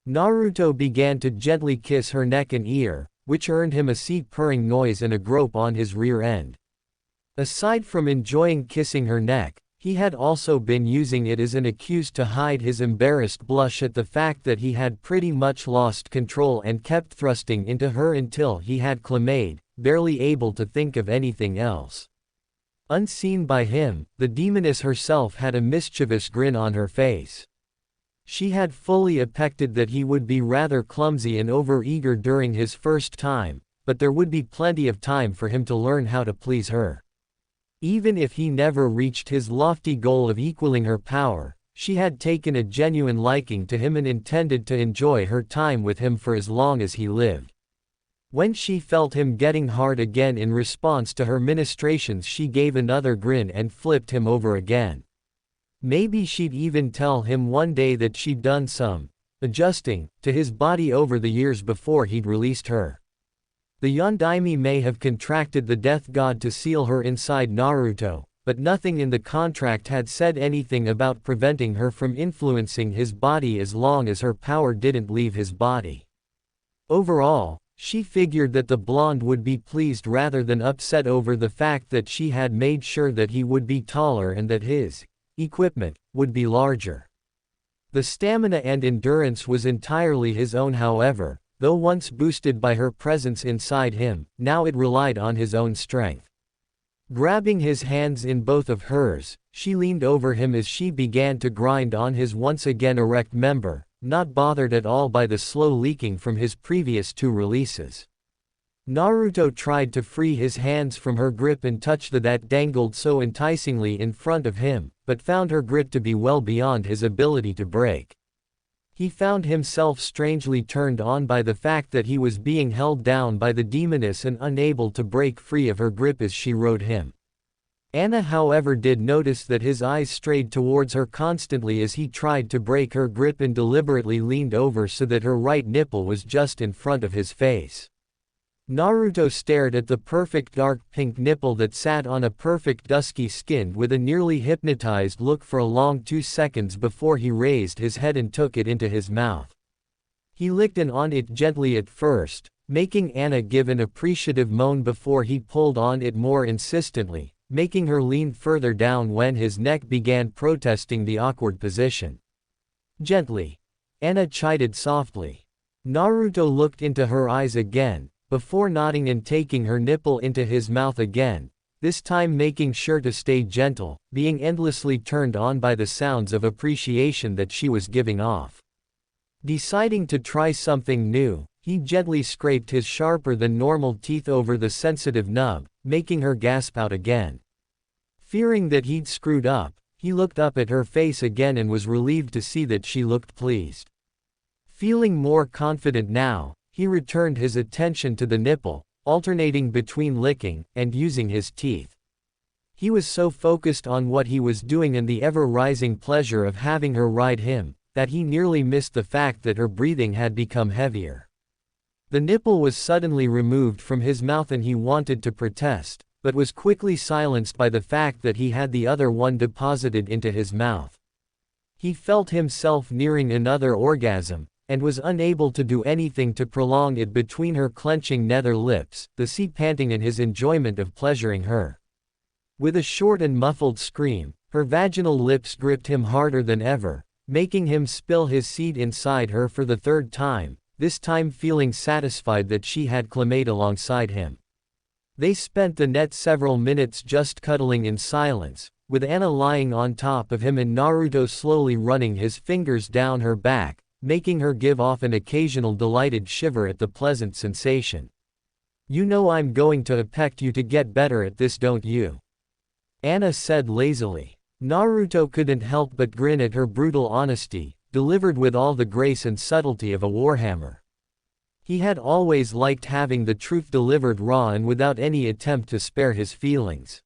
Naruto began to gently kiss her neck and ear, which earned him a seat-purring noise and a grope on his rear end. Aside from enjoying kissing her neck, he had also been using it as an excuse to hide his embarrassed blush at the fact that he had pretty much lost control and kept thrusting into her until he had climaxed, barely able to think of anything else. Unseen by him, the demoness herself had a mischievous grin on her face. She had fully expected that he would be rather clumsy and overeager during his first time, but there would be plenty of time for him to learn how to please her. Even if he never reached his lofty goal of equaling her power, she had taken a genuine liking to him and intended to enjoy her time with him for as long as he lived. When she felt him getting hard again in response to her ministrations, she gave another grin and flipped him over again. Maybe she'd even tell him one day that she'd done some adjusting to his body over the years before he'd released her. The Yondaime may have contracted the death god to seal her inside Naruto, but nothing in the contract had said anything about preventing her from influencing his body as long as her power didn't leave his body. Overall, she figured that the blonde would be pleased rather than upset over the fact that she had made sure that he would be taller and that his equipment would be larger. The stamina and endurance was entirely his own however, though once boosted by her presence inside him, now it relied on his own strength. Grabbing his hands in both of hers, she leaned over him as she began to grind on his once again erect member, not bothered at all by the slow leaking from his previous 2 releases. Naruto tried to free his hands from her grip and touch the that dangled so enticingly in front of him, but found her grip to be well beyond his ability to break. He found himself strangely turned on by the fact that he was being held down by the demoness and unable to break free of her grip as she rode him. Anna however did notice that his eyes strayed towards her constantly as he tried to break her grip and deliberately leaned over so that her right nipple was just in front of his face. Naruto stared at the perfect dark pink nipple that sat on a perfect dusky skin with a nearly hypnotized look for a long 2 seconds before he raised his head and took it into his mouth. He licked on it gently at first, making Anna give an appreciative moan before he pulled on it more insistently, making her lean further down when his neck began protesting the awkward position. Gently. Anna chided softly. Naruto looked into her eyes again, before nodding and taking her nipple into his mouth again, this time making sure to stay gentle, being endlessly turned on by the sounds of appreciation that she was giving off. Deciding to try something new, he gently scraped his sharper than normal teeth over the sensitive nub, making her gasp out again. Fearing that he'd screwed up, he looked up at her face again and was relieved to see that she looked pleased. Feeling more confident now, he returned his attention to the nipple, alternating between licking and using his teeth. He was so focused on what he was doing and the ever-rising pleasure of having her ride him, that he nearly missed the fact that her breathing had become heavier. The nipple was suddenly removed from his mouth and he wanted to protest, but was quickly silenced by the fact that he had the other one deposited into his mouth. He felt himself nearing another orgasm, and was unable to do anything to prolong it between her clenching nether lips, the sea panting in his enjoyment of pleasuring her. With a short and muffled scream, her vaginal lips gripped him harder than ever, making him spill his seed inside her for the 3rd time, this time feeling satisfied that she had climate alongside him. They spent the next several minutes just cuddling in silence, with Anna lying on top of him and Naruto slowly running his fingers down her back, making her give off an occasional delighted shiver at the pleasant sensation. "You know I'm going to peck you to get better at this, don't you?" Anna said lazily. Naruto couldn't help but grin at her brutal honesty, delivered with all the grace and subtlety of a warhammer. He had always liked having the truth delivered raw and without any attempt to spare his feelings.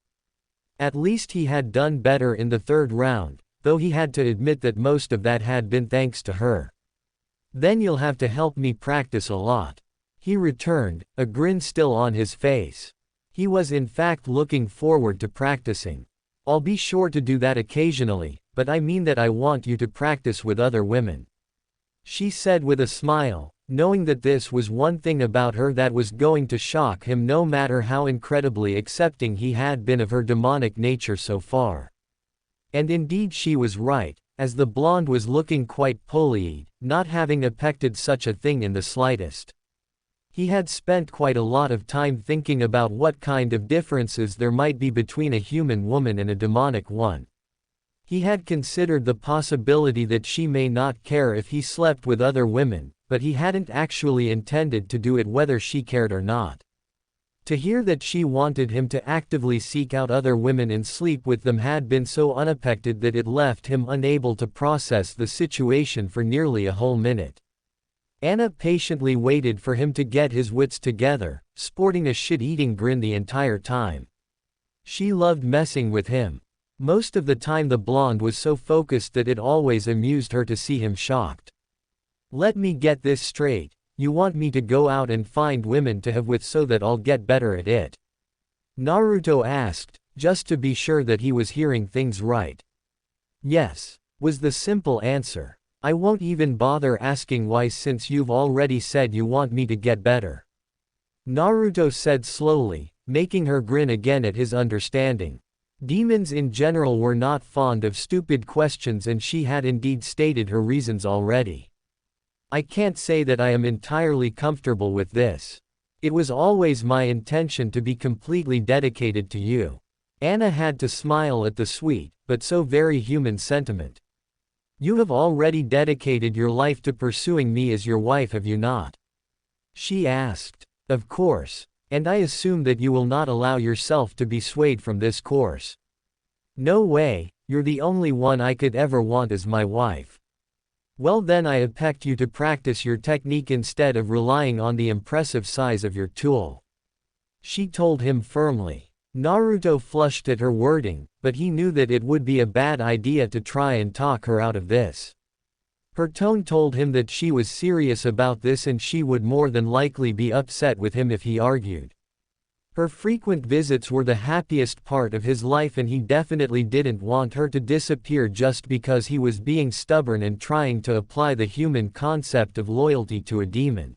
At least he had done better in the 3rd round, though he had to admit that most of that had been thanks to her. "Then you'll have to help me practice a lot," he returned, a grin still on his face. He was in fact looking forward to practicing. "I'll be sure to do that occasionally, but I mean that I want you to practice with other women," she said with a smile, knowing that this was one thing about her that was going to shock him no matter how incredibly accepting he had been of her demonic nature so far. And indeed she was right, as the blonde was looking quite pulley, not having affected such a thing in the slightest. He had spent quite a lot of time thinking about what kind of differences there might be between a human woman and a demonic one. He had considered the possibility that she may not care if he slept with other women, but he hadn't actually intended to do it whether she cared or not. To hear that she wanted him to actively seek out other women and sleep with them had been so unexpected that it left him unable to process the situation for nearly a whole minute. Anna patiently waited for him to get his wits together, sporting a shit-eating grin the entire time. She loved messing with him. Most of the time the blonde was so focused that it always amused her to see him shocked. "Let me get this straight. You want me to go out and find women to have with so that I'll get better at it?" Naruto asked, just to be sure that he was hearing things right. "Yes," was the simple answer. "I won't even bother asking why since you've already said you want me to get better," Naruto said slowly, making her grin again at his understanding. Demons in general were not fond of stupid questions, and she had indeed stated her reasons already. I can't say that I am entirely comfortable with this. It was always my intention to be completely dedicated to you. Anna had to smile at the sweet, but so very human sentiment. You have already dedicated your life to pursuing me as your wife, have you not? She asked. Of course. And I assume that you will not allow yourself to be swayed from this course. No way, you're the only one I could ever want as my wife. Well then, I expect you to practice your technique instead of relying on the impressive size of your tool. She told him firmly. Naruto flushed at her wording, but he knew that it would be a bad idea to try and talk her out of this. Her tone told him that she was serious about this, and she would more than likely be upset with him if he argued. Her frequent visits were the happiest part of his life, and he definitely didn't want her to disappear just because he was being stubborn and trying to apply the human concept of loyalty to a demon.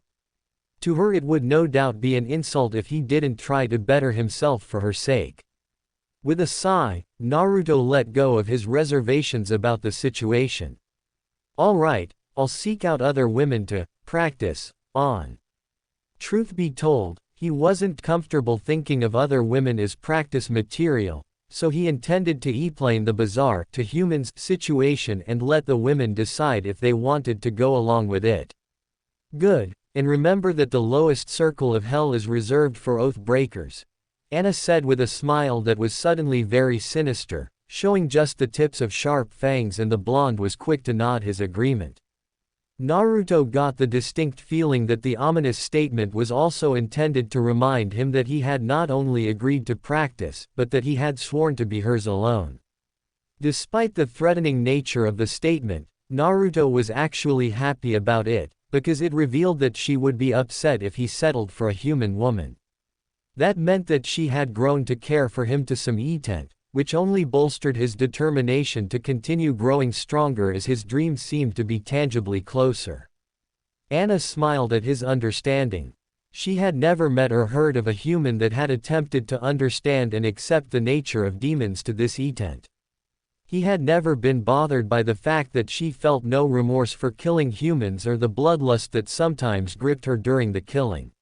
To her it would no doubt be an insult if he didn't try to better himself for her sake. With a sigh, Naruto let go of his reservations about the situation. All right, I'll seek out other women to practice on. Truth be told, he wasn't comfortable thinking of other women as practice material, so he intended to explain the bizarre to humans situation and let the women decide if they wanted to go along with it. Good, and remember that the lowest circle of hell is reserved for oath breakers, Anna said with a smile that was suddenly very sinister, showing just the tips of sharp fangs, and the blonde was quick to nod his agreement. Naruto got the distinct feeling that the ominous statement was also intended to remind him that he had not only agreed to practice, but that he had sworn to be hers alone. Despite the threatening nature of the statement, Naruto was actually happy about it, because it revealed that she would be upset if he settled for a human woman. That meant that she had grown to care for him to some extent, which only bolstered his determination to continue growing stronger as his dreams seemed to be tangibly closer. Anna smiled at his understanding. She had never met or heard of a human that had attempted to understand and accept the nature of demons to this extent. He had never been bothered by the fact that she felt no remorse for killing humans or the bloodlust that sometimes gripped her during the killing.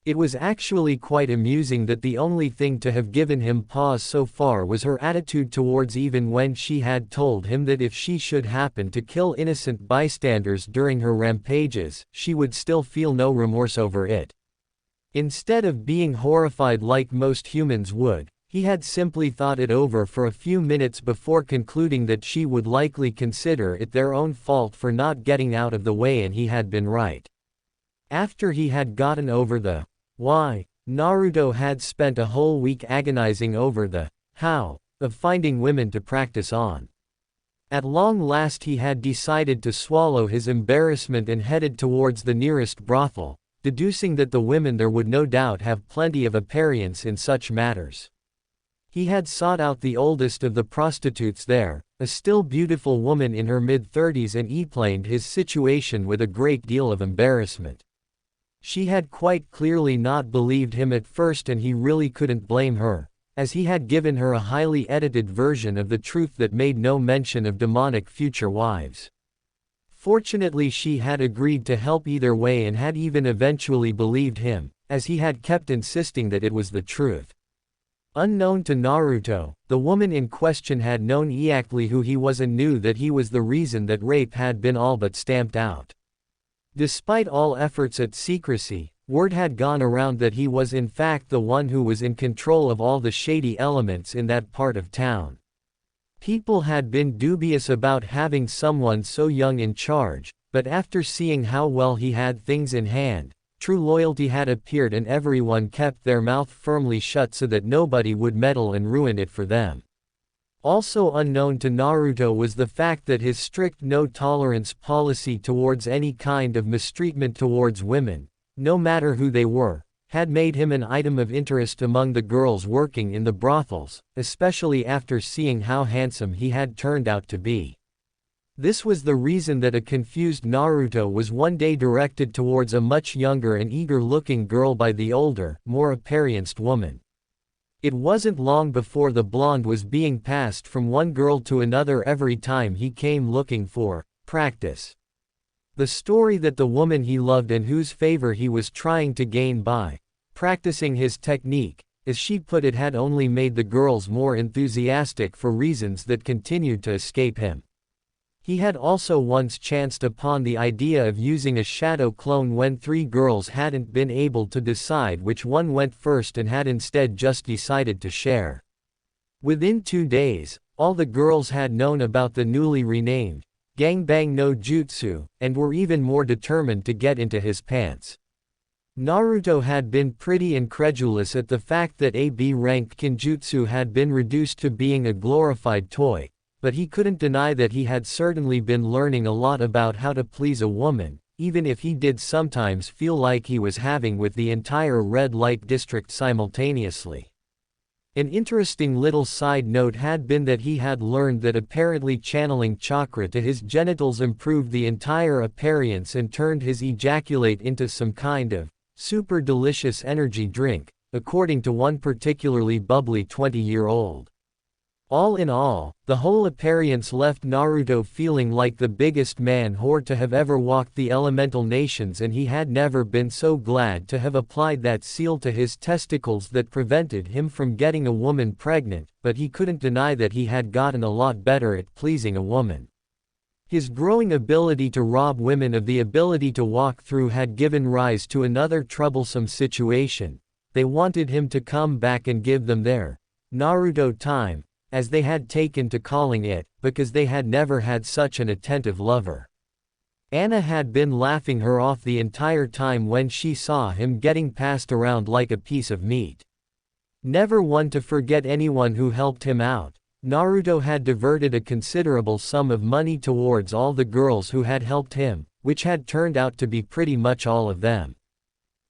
It was actually quite amusing that the only thing to have given him pause so far was her attitude towards, even when she had told him that if she should happen to kill innocent bystanders during her rampages, she would still feel no remorse over it. Instead of being horrified like most humans would, he had simply thought it over for a few minutes before concluding that she would likely consider it their own fault for not getting out of the way, and he had been right. After he had gotten over the why, Naruto had spent a whole week agonizing over the how of finding women to practice on. At long last he had decided to swallow his embarrassment and headed towards the nearest brothel, deducing that the women there would no doubt have plenty of experience in such matters. He had sought out the oldest of the prostitutes there, a still beautiful woman in her mid-30s, and explained his situation with a great deal of embarrassment. She had quite clearly not believed him at first, and he really couldn't blame her, as he had given her a highly edited version of the truth that made no mention of demonic future wives. Fortunately, she had agreed to help either way and had even eventually believed him, as he had kept insisting that it was the truth. Unknown to Naruto, the woman in question had known exactly who he was and knew that he was the reason that rape had been all but stamped out. Despite all efforts at secrecy, word had gone around that he was in fact the one who was in control of all the shady elements in that part of town. People had been dubious about having someone so young in charge, but after seeing how well he had things in hand, true loyalty had appeared, and everyone kept their mouth firmly shut so that nobody would meddle and ruin it for them. Also unknown to Naruto was the fact that his strict no-tolerance policy towards any kind of mistreatment towards women, no matter who they were, had made him an item of interest among the girls working in the brothels, especially after seeing how handsome he had turned out to be. This was the reason that a confused Naruto was one day directed towards a much younger and eager-looking girl by the older, more experienced woman. It wasn't long before the blonde was being passed from one girl to another every time he came looking for practice. The story that the woman he loved and whose favor he was trying to gain by practicing his technique, as she put it, had only made the girls more enthusiastic for reasons that continued to escape him. He had also once chanced upon the idea of using a shadow clone when 3 girls hadn't been able to decide which one went first and had instead just decided to share. Within 2 days, all the girls had known about the newly renamed Gangbang no Jutsu, and were even more determined to get into his pants. Naruto had been pretty incredulous at the fact that a B-rank Kinjutsu had been reduced to being a glorified toy, but he couldn't deny that he had certainly been learning a lot about how to please a woman, even if he did sometimes feel like he was having with the entire red light district simultaneously. An interesting little side note had been that he had learned that apparently channeling chakra to his genitals improved the entire appearance and turned his ejaculate into some kind of super delicious energy drink, according to one particularly bubbly 20-year-old. All in all, the whole appearance left Naruto feeling like the biggest man whore to have ever walked the elemental nations, and he had never been so glad to have applied that seal to his testicles that prevented him from getting a woman pregnant, but he couldn't deny that he had gotten a lot better at pleasing a woman. His growing ability to rob women of the ability to walk through had given rise to another troublesome situation. They wanted him to come back and give them their Naruto time, as they had taken to calling it, because they had never had such an attentive lover. Anna had been laughing her off the entire time when she saw him getting passed around like a piece of meat. Never one to forget anyone who helped him out, Naruto had diverted a considerable sum of money towards all the girls who had helped him, which had turned out to be pretty much all of them.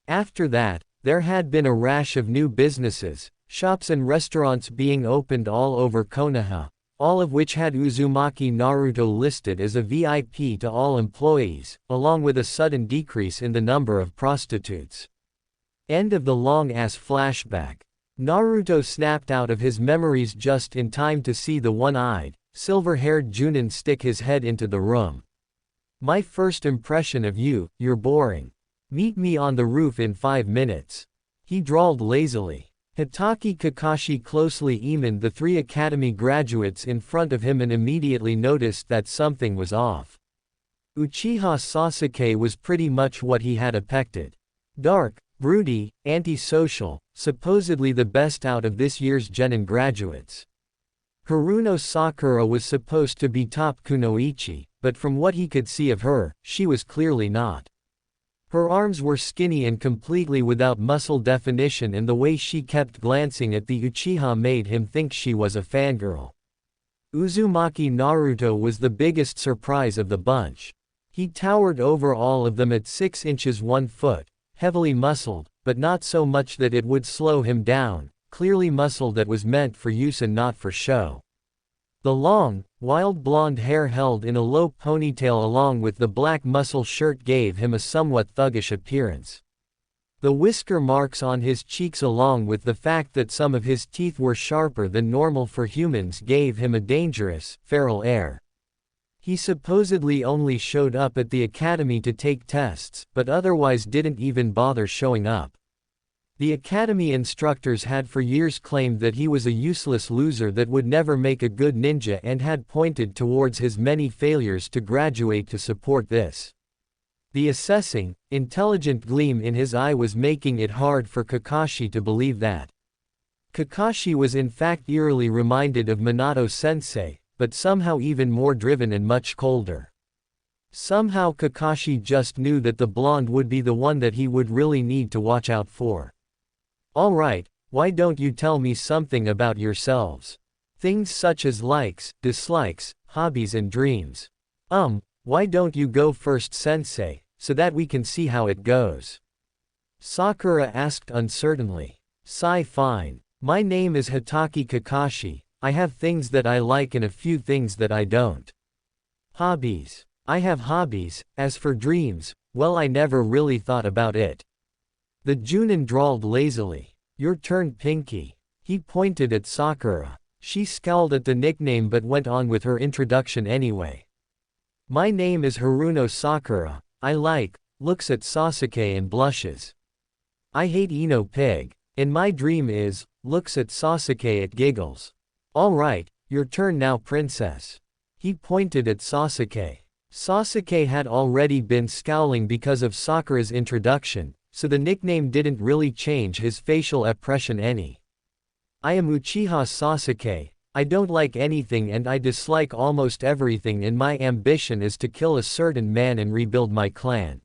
After that, there had been a rash of new businesses, shops and restaurants being opened all over Konoha, all of which had Uzumaki Naruto listed as a VIP to all employees, along with a sudden decrease in the number of prostitutes. End of the long-ass flashback. Naruto snapped out of his memories just in time to see the one-eyed, silver-haired Junin stick his head into the room. "My first impression of you, you're boring. Meet me on the roof in 5 minutes," he drawled lazily. Hitaki Kakashi closely examined the 3 academy graduates in front of him and immediately noticed that something was off. Uchiha Sasuke was pretty much what he had expected. Dark, broody, antisocial, supposedly the best out of this year's Genin graduates. Haruno Sakura was supposed to be top kunoichi, but from what he could see of her, she was clearly not. Her arms were skinny and completely without muscle definition, and the way she kept glancing at the Uchiha made him think she was a fangirl. Uzumaki Naruto was the biggest surprise of the bunch. He towered over all of them at 6 inches 1 foot, heavily muscled, but not so much that it would slow him down, clearly muscle that was meant for use and not for show. The long, wild blonde hair held in a low ponytail along with the black muscle shirt gave him a somewhat thuggish appearance. The whisker marks on his cheeks along with the fact that some of his teeth were sharper than normal for humans gave him a dangerous, feral air. He supposedly only showed up at the academy to take tests, but otherwise didn't even bother showing up. The academy instructors had for years claimed that he was a useless loser that would never make a good ninja and had pointed towards his many failures to graduate to support this. The assessing, intelligent gleam in his eye was making it hard for Kakashi to believe that. Kakashi was in fact eerily reminded of Minato-sensei, but somehow even more driven and much colder. Somehow Kakashi just knew that the blonde would be the one that he would really need to watch out for. "Alright, why don't you tell me something about yourselves? Things such as likes, dislikes, hobbies and dreams. Why don't you go first, sensei, so that we can see how it goes?" Sakura asked uncertainly. Fine. My name is Hitaki Kakashi. I have things that I like and a few things that I don't." "Hobbies. I have hobbies. As for dreams, well, I never really thought about it." The Junin drawled lazily. "Your turn, Pinky." He pointed at Sakura. She scowled at the nickname but went on with her introduction anyway. My name is Haruno Sakura. I looks at Sasuke and blushes. I hate Ino Pig. And my dream is, looks at Sasuke at giggles. Alright, your turn now princess. He pointed at Sasuke. Sasuke had already been scowling because of Sakura's introduction, so the nickname didn't really change his facial expression any. I am Uchiha Sasuke. I don't like anything and I dislike almost everything and my ambition is to kill a certain man and rebuild my clan.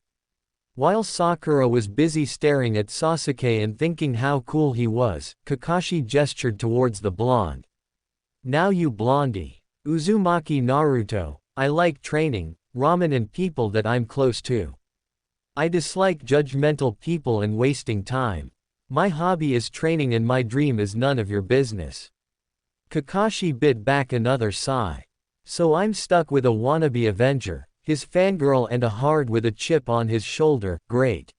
While Sakura was busy staring at Sasuke and thinking how cool he was, Kakashi gestured towards the blonde. Now you blondie. Uzumaki Naruto, I like training, ramen and people that I'm close to. I dislike judgmental people and wasting time. My hobby is training and my dream is none of your business. Kakashi bit back another sigh. So I'm stuck with a wannabe Avenger, his fangirl and a hard with a chip on his shoulder, great.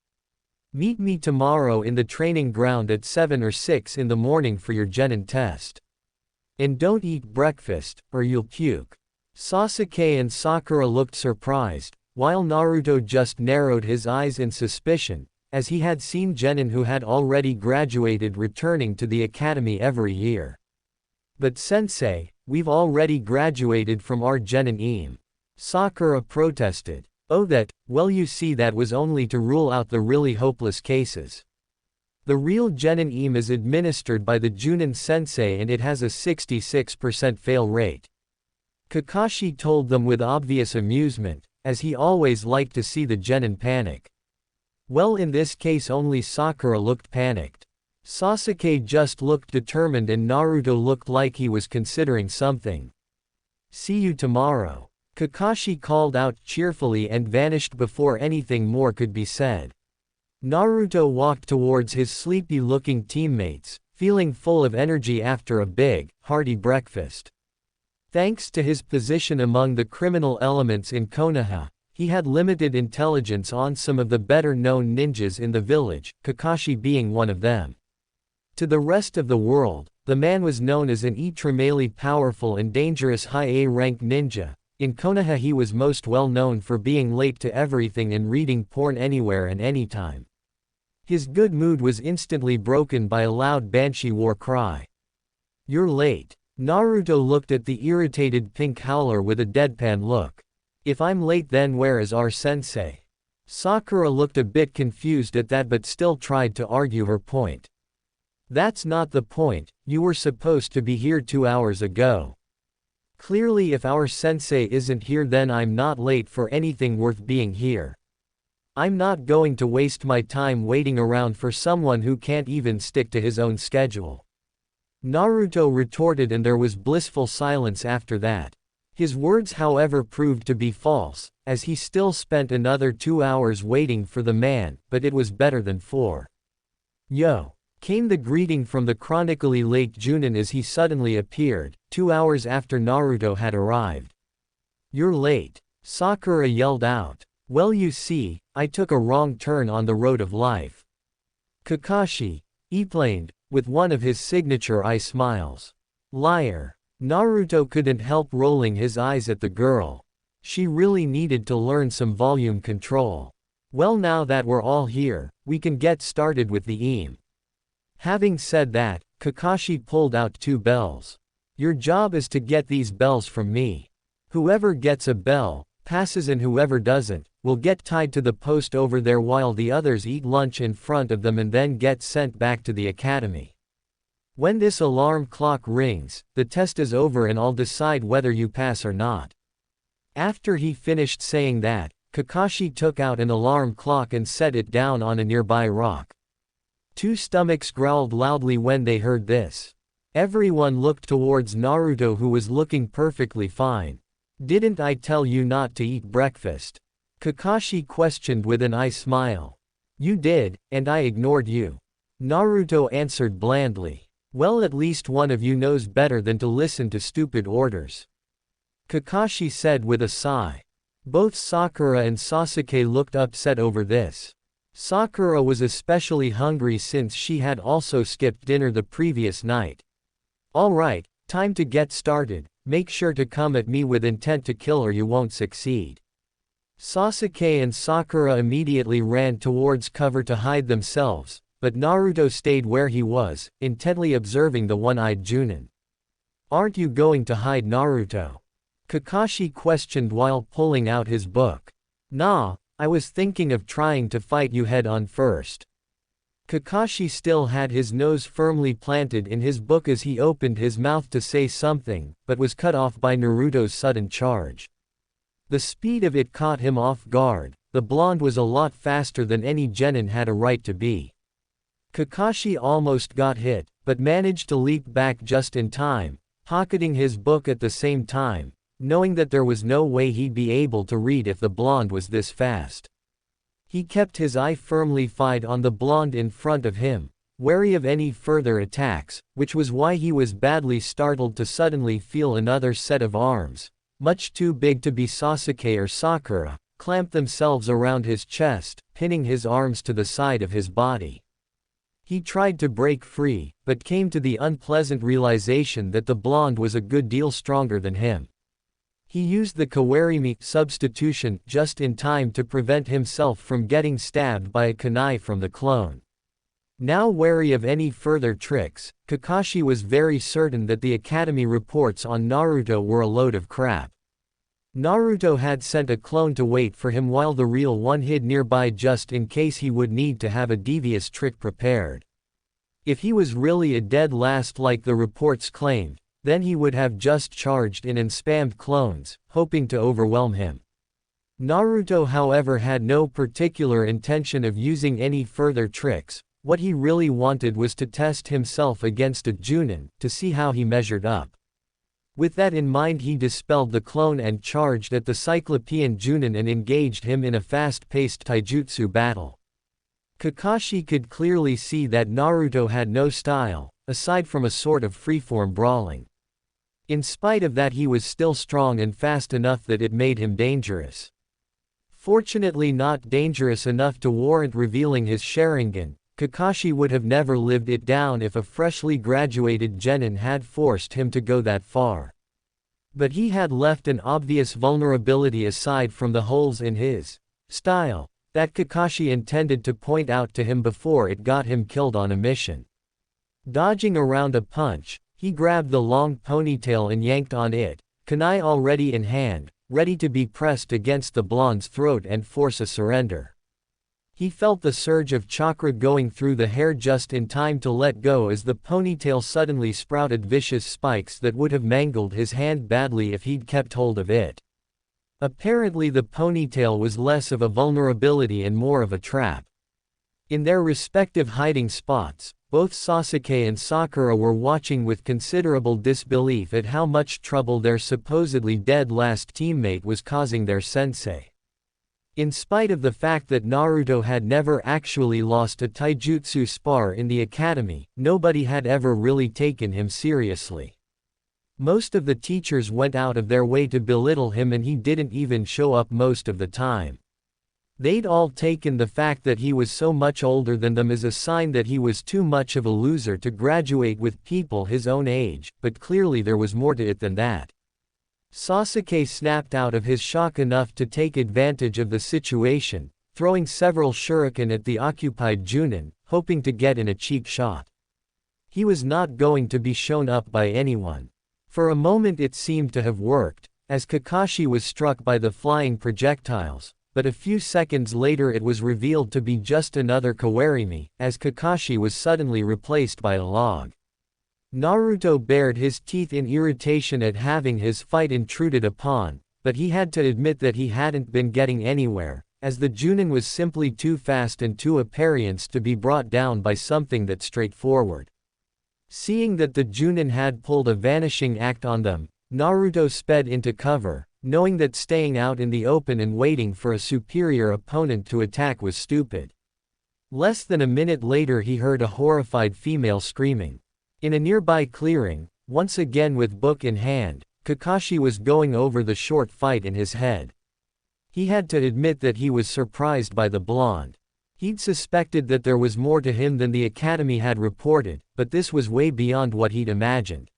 Meet me tomorrow in the training ground at 7 or 6 in the morning for your genin test. And don't eat breakfast, or you'll puke. Sasuke and Sakura looked surprised, while Naruto just narrowed his eyes in suspicion, as he had seen genin who had already graduated returning to the academy every year. But sensei, we've already graduated from our genin. Sakura protested. Oh well you see that was only to rule out the really hopeless cases. The real genin is administered by the Junin sensei and it has a 66% fail rate. Kakashi told them with obvious amusement, as he always liked to see the genin panic. Well in this case only Sakura looked panicked. Sasuke just looked determined and Naruto looked like he was considering something. See you tomorrow. Kakashi called out cheerfully and vanished before anything more could be said. Naruto walked towards his sleepy-looking teammates, feeling full of energy after a big, hearty breakfast. Thanks to his position among the criminal elements in Konoha, he had limited intelligence on some of the better-known ninjas in the village, Kakashi being one of them. To the rest of the world, the man was known as an extremely powerful and dangerous high A-rank ninja. In Konoha he was most well known for being late to everything and reading porn anywhere and anytime. His good mood was instantly broken by a loud banshee war cry. You're late. Naruto looked at the irritated pink howler with a deadpan look. If I'm late then where is our sensei? Sakura looked a bit confused at that but still tried to argue her point. That's not the point, you were supposed to be here 2 hours ago. Clearly if our sensei isn't here then I'm not late for anything worth being here. I'm not going to waste my time waiting around for someone who can't even stick to his own schedule. Naruto retorted and there was blissful silence after that. His words however proved to be false, as he still spent another 2 hours waiting for the man, but it was better than 4. Yo! Came the greeting from the chronically late Junin as he suddenly appeared, 2 hours after Naruto had arrived. You're late. Sakura yelled out. Well you see, I took a wrong turn on the road of life. Kakashi explained, with one of his signature eye smiles. Liar. Naruto couldn't help rolling his eyes at the girl. She really needed to learn some volume control. Well now that we're all here, we can get started with the aim. Having said that, Kakashi pulled out 2 bells. Your job is to get these bells from me. Whoever gets a bell, passes and whoever doesn't, will get tied to the post over there while the others eat lunch in front of them and then get sent back to the academy. When this alarm clock rings, the test is over and I'll decide whether you pass or not. After he finished saying that, Kakashi took out an alarm clock and set it down on a nearby rock. 2 stomachs growled loudly when they heard this. Everyone looked towards Naruto who was looking perfectly fine. Didn't I tell you not to eat breakfast? Kakashi questioned with an eye smile. You did, and I ignored you. Naruto answered blandly. Well at least one of you knows better than to listen to stupid orders. Kakashi said with a sigh. Both Sakura and Sasuke looked upset over this. Sakura was especially hungry since she had also skipped dinner the previous night. Alright, time to get started, make sure to come at me with intent to kill or you won't succeed. Sasuke and Sakura immediately ran towards cover to hide themselves, but Naruto stayed where he was, intently observing the one-eyed Junin. Aren't you going to hide, Naruto? Kakashi questioned while pulling out his book. Nah, I was thinking of trying to fight you head-on first. Kakashi still had his nose firmly planted in his book as he opened his mouth to say something, but was cut off by Naruto's sudden charge. The speed of it caught him off guard. The blonde was a lot faster than any genin had a right to be. Kakashi almost got hit, but managed to leap back just in time, pocketing his book at the same time, knowing that there was no way he'd be able to read if the blonde was this fast. He kept his eye firmly fixed on the blonde in front of him, wary of any further attacks, which was why he was badly startled to suddenly feel another set of arms, much too big to be Sasuke or Sakura, clamp themselves around his chest, pinning his arms to the side of his body. He tried to break free, but came to the unpleasant realization that the blonde was a good deal stronger than him. He used the kawarimi substitution just in time to prevent himself from getting stabbed by a kunai from the clone. Now wary of any further tricks, Kakashi was very certain that the academy reports on Naruto were a load of crap. Naruto had sent a clone to wait for him while the real one hid nearby just in case he would need to have a devious trick prepared. If he was really a dead last like the reports claimed, then he would have just charged in and spammed clones, hoping to overwhelm him. Naruto, however, had no particular intention of using any further tricks. What he really wanted was to test himself against a Junin, to see how he measured up. With that in mind, he dispelled the clone and charged at the Cyclopean Junin and engaged him in a fast-paced taijutsu battle. Kakashi could clearly see that Naruto had no style, aside from a sort of freeform brawling. In spite of that, he was still strong and fast enough that it made him dangerous. Fortunately not dangerous enough to warrant revealing his Sharingan. Kakashi would have never lived it down if a freshly graduated genin had forced him to go that far. But he had left an obvious vulnerability aside from the holes in his style that Kakashi intended to point out to him before it got him killed on a mission. Dodging around a punch, he grabbed the long ponytail and yanked on it, kunai already in hand, ready to be pressed against the blonde's throat and force a surrender. He felt the surge of chakra going through the hair just in time to let go as the ponytail suddenly sprouted vicious spikes that would have mangled his hand badly if he'd kept hold of it. Apparently the ponytail was less of a vulnerability and more of a trap. In their respective hiding spots, both Sasuke and Sakura were watching with considerable disbelief at how much trouble their supposedly dead last teammate was causing their sensei. In spite of the fact that Naruto had never actually lost a taijutsu spar in the academy, nobody had ever really taken him seriously. Most of the teachers went out of their way to belittle him and he didn't even show up most of the time. They'd all taken the fact that he was so much older than them as a sign that he was too much of a loser to graduate with people his own age, but clearly there was more to it than that. Sasuke snapped out of his shock enough to take advantage of the situation, throwing several shuriken at the occupied Junin, hoping to get in a cheap shot. He was not going to be shown up by anyone. For a moment it seemed to have worked, as Kakashi was struck by the flying projectiles, but a few seconds later it was revealed to be just another kawarimi, as Kakashi was suddenly replaced by a log. Naruto bared his teeth in irritation at having his fight intruded upon, but he had to admit that he hadn't been getting anywhere, as the Junin was simply too fast and too apparienced to be brought down by something that straightforward. Seeing that the Junin had pulled a vanishing act on them, Naruto sped into cover, knowing that staying out in the open and waiting for a superior opponent to attack was stupid. Less than a minute later he heard a horrified female screaming. In a nearby clearing, once again with book in hand, Kakashi was going over the short fight in his head. He had to admit that he was surprised by the blonde. He'd suspected that there was more to him than the academy had reported, but this was way beyond what he'd imagined.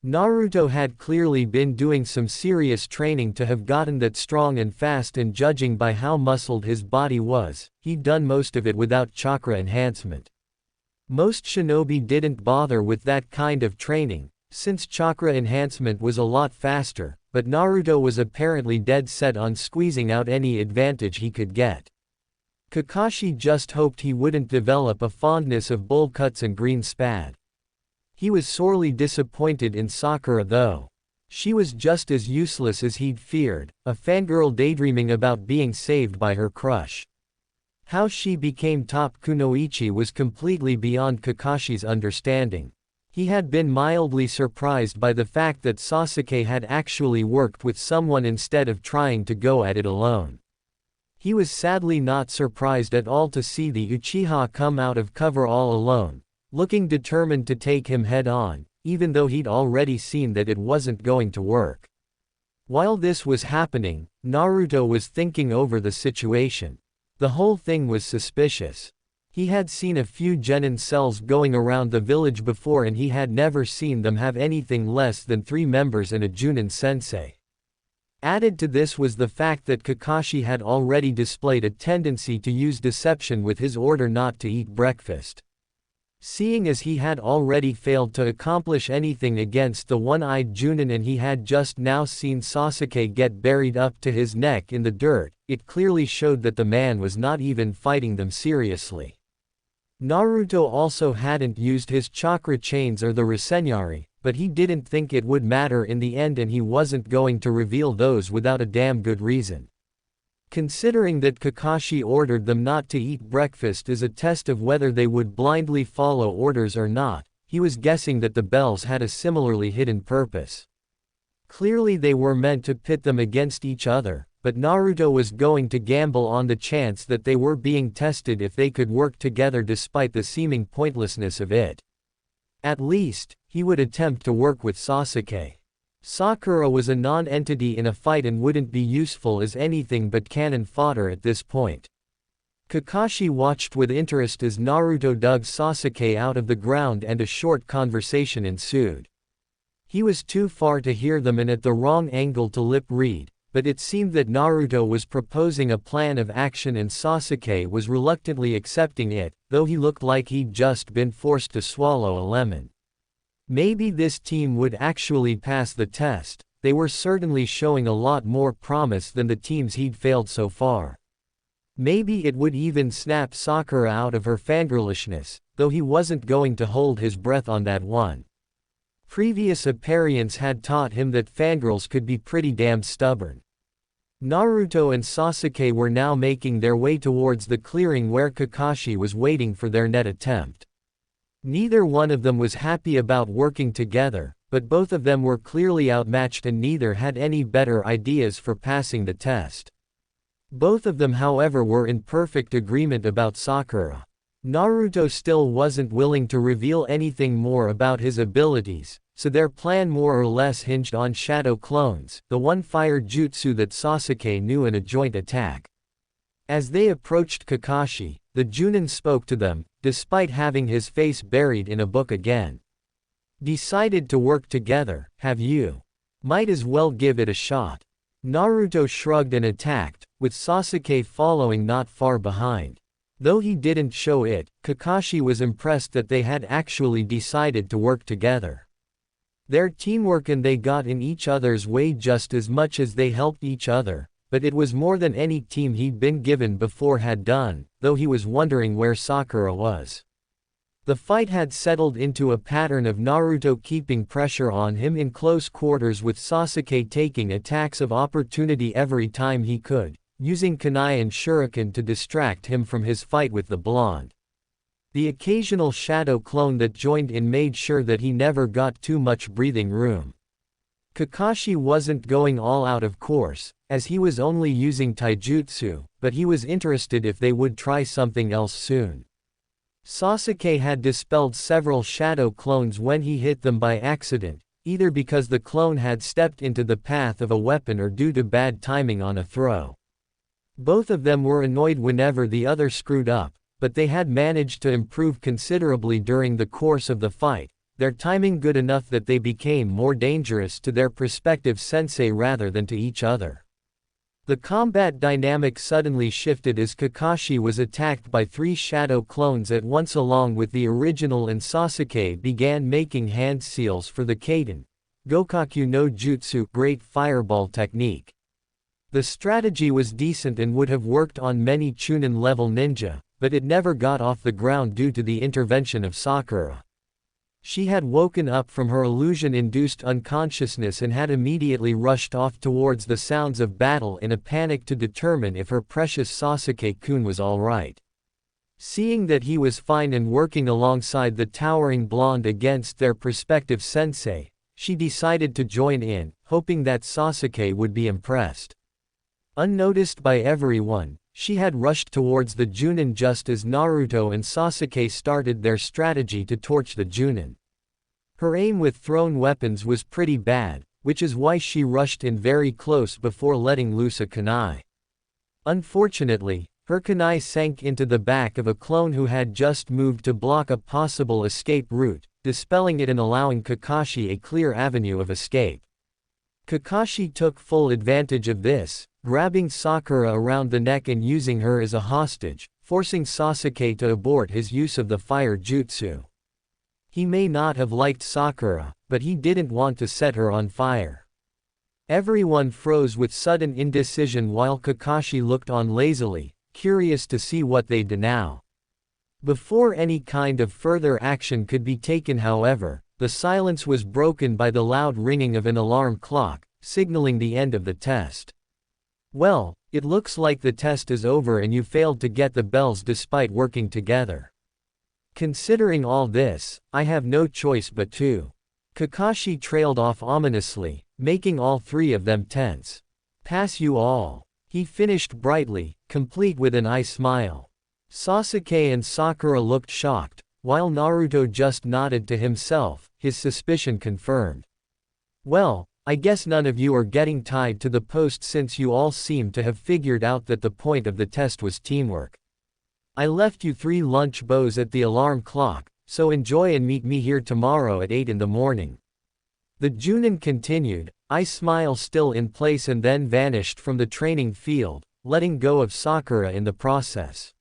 Naruto had clearly been doing some serious training to have gotten that strong and fast, and judging by how muscled his body was, he'd done most of it without chakra enhancement. Most shinobi didn't bother with that kind of training, since chakra enhancement was a lot faster, but Naruto was apparently dead set on squeezing out any advantage he could get. Kakashi just hoped he wouldn't develop a fondness of bowl cuts and green spad. He was sorely disappointed in Sakura though. She was just as useless as he'd feared, a fangirl daydreaming about being saved by her crush. How she became top kunoichi was completely beyond Kakashi's understanding. He had been mildly surprised by the fact that Sasuke had actually worked with someone instead of trying to go at it alone. He was sadly not surprised at all to see the Uchiha come out of cover all alone, looking determined to take him head on, even though he'd already seen that it wasn't going to work. While this was happening, Naruto was thinking over the situation. The whole thing was suspicious. He had seen a few genin cells going around the village before, and he had never seen them have anything less than 3 members and a Junin sensei. Added to this was the fact that Kakashi had already displayed a tendency to use deception with his order not to eat breakfast. Seeing as he had already failed to accomplish anything against the one-eyed Junin, and he had just now seen Sasuke get buried up to his neck in the dirt, it clearly showed that the man was not even fighting them seriously. Naruto also hadn't used his chakra chains or the Rasenjari, but he didn't think it would matter in the end, and he wasn't going to reveal those without a damn good reason. Considering that Kakashi ordered them not to eat breakfast as a test of whether they would blindly follow orders or not, he was guessing that the bells had a similarly hidden purpose. Clearly they were meant to pit them against each other, but Naruto was going to gamble on the chance that they were being tested if they could work together despite the seeming pointlessness of it. At least, he would attempt to work with Sasuke. Sakura was a non-entity in a fight and wouldn't be useful as anything but cannon fodder at this point. Kakashi watched with interest as Naruto dug Sasuke out of the ground, and a short conversation ensued. He was too far to hear them and at the wrong angle to lip read, but it seemed that Naruto was proposing a plan of action and Sasuke was reluctantly accepting it, though he looked like he'd just been forced to swallow a lemon. Maybe this team would actually pass the test. They were certainly showing a lot more promise than the teams he'd failed so far. Maybe it would even snap Sakura out of her fangirlishness, though he wasn't going to hold his breath on that one. Previous appearance had taught him that fangirls could be pretty damn stubborn. Naruto and Sasuke were now making their way towards the clearing where Kakashi was waiting for their net attempt. Neither one of them was happy about working together, but both of them were clearly outmatched and neither had any better ideas for passing the test. Both of them, however, were in perfect agreement about Sakura. Naruto still wasn't willing to reveal anything more about his abilities, so their plan more or less hinged on shadow clones, the one-fire jutsu that Sasuke knew, in a joint attack. As they approached Kakashi, the Junin spoke to them, despite having his face buried in a book again. "Decided to work together, have you? Might as well give it a shot." Naruto shrugged and attacked, with Sasuke following not far behind. Though he didn't show it, Kakashi was impressed that they had actually decided to work together. Their teamwork, and they got in each other's way just as much as they helped each other, but it was more than any team he'd been given before had done, though he was wondering where Sakura was. The fight had settled into a pattern of Naruto keeping pressure on him in close quarters, with Sasuke taking attacks of opportunity every time he could, using kunai and shuriken to distract him from his fight with the blonde. The occasional shadow clone that joined in made sure that he never got too much breathing room. Kakashi wasn't going all out, of course, as he was only using taijutsu, but he was interested if they would try something else soon. Sasuke had dispelled several shadow clones when he hit them by accident, either because the clone had stepped into the path of a weapon or due to bad timing on a throw. Both of them were annoyed whenever the other screwed up, but they had managed to improve considerably during the course of the fight, their timing good enough that they became more dangerous to their prospective sensei rather than to each other. The combat dynamic suddenly shifted as Kakashi was attacked by 3 shadow clones at once along with the original, and Sasuke began making hand seals for the Kaden Gokaku no Jutsu Great Fireball technique. The strategy was decent and would have worked on many Chunin-level ninja, but it never got off the ground due to the intervention of Sakura. She had woken up from her illusion-induced unconsciousness and had immediately rushed off towards the sounds of battle in a panic to determine if her precious Sasuke-kun was alright. Seeing that he was fine and working alongside the towering blonde against their prospective sensei, she decided to join in, hoping that Sasuke would be impressed. Unnoticed by everyone, she had rushed towards the Junin just as Naruto and Sasuke started their strategy to torch the Junin. Her aim with thrown weapons was pretty bad, which is why she rushed in very close before letting loose a kunai. Unfortunately, her kunai sank into the back of a clone who had just moved to block a possible escape route, dispelling it and allowing Kakashi a clear avenue of escape. Kakashi took full advantage of this, grabbing Sakura around the neck and using her as a hostage, forcing Sasuke to abort his use of the fire jutsu. He may not have liked Sakura, but he didn't want to set her on fire. Everyone froze with sudden indecision while Kakashi looked on lazily, curious to see what they'd do now. Before any kind of further action could be taken, however, the silence was broken by the loud ringing of an alarm clock, signaling the end of the test. Well, it looks like the test is over and you failed to get the bells despite working together. Considering all this, I have no choice but to. Kakashi trailed off ominously, making all 3 of them tense. Pass you all. He finished brightly, complete with an eye smile. Sasuke and Sakura looked shocked, while Naruto just nodded to himself, his suspicion confirmed. Well, I guess none of you are getting tied to the post since you all seem to have figured out that the point of the test was teamwork. I left you 3 lunch bows at the alarm clock, so enjoy and meet me here tomorrow at 8 in the morning. The Junin continued, eye smile still in place, and then vanished from the training field, letting go of Sakura in the process.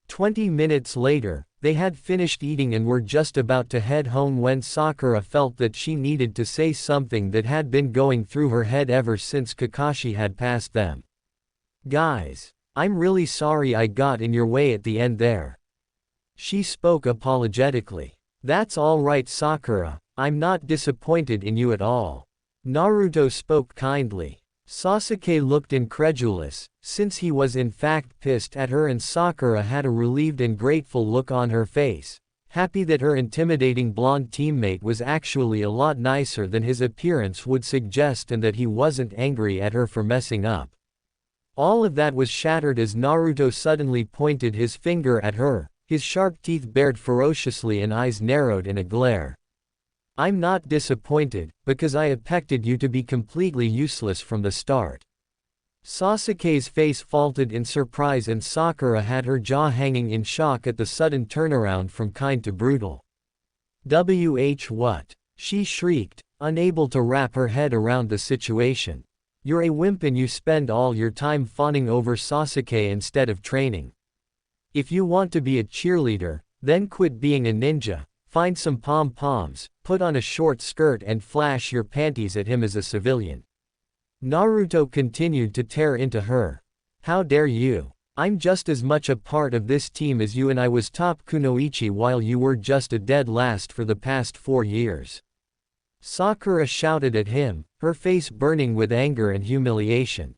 20 minutes later, they had finished eating and were just about to head home when Sakura felt that she needed to say something that had been going through her head ever since Kakashi had passed them. Guys, I'm really sorry I got in your way at the end there. She spoke apologetically. That's all right, Sakura, I'm not disappointed in you at all. Naruto spoke kindly. Sasuke looked incredulous, since he was in fact pissed at her, and Sakura had a relieved and grateful look on her face, happy that her intimidating blonde teammate was actually a lot nicer than his appearance would suggest and that he wasn't angry at her for messing up. All of that was shattered as Naruto suddenly pointed his finger at her, his sharp teeth bared ferociously and eyes narrowed in a glare. I'm not disappointed, because I expected you to be completely useless from the start. Sasuke's face faltered in surprise and Sakura had her jaw hanging in shock at the sudden turnaround from kind to brutal. What? She shrieked, unable to wrap her head around the situation. You're a wimp and you spend all your time fawning over Sasuke instead of training. If you want to be a cheerleader, then quit being a ninja, find some pom-poms, put on a short skirt and flash your panties at him as a civilian. Naruto continued to tear into her. How dare you? I'm just as much a part of this team as you, and I was top kunoichi while you were just a dead last for the past 4 years. Sakura shouted at him, her face burning with anger and humiliation.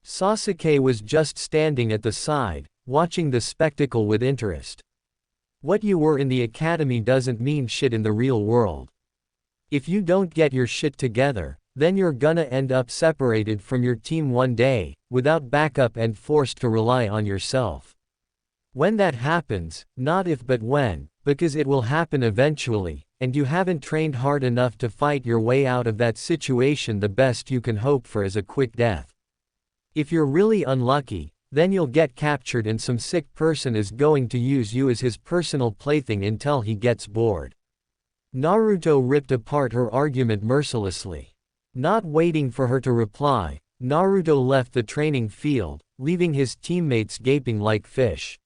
Sasuke was just standing at the side, watching the spectacle with interest. What you were in the academy doesn't mean shit in the real world. If you don't get your shit together, then you're gonna end up separated from your team one day, without backup and forced to rely on yourself. When that happens, not if but when, because it will happen eventually, and you haven't trained hard enough to fight your way out of that situation, the best you can hope for is a quick death. If you're really unlucky, then you'll get captured and some sick person is going to use you as his personal plaything until he gets bored. Naruto ripped apart her argument mercilessly. Not waiting for her to reply, Naruto left the training field, leaving his teammates gaping like fish.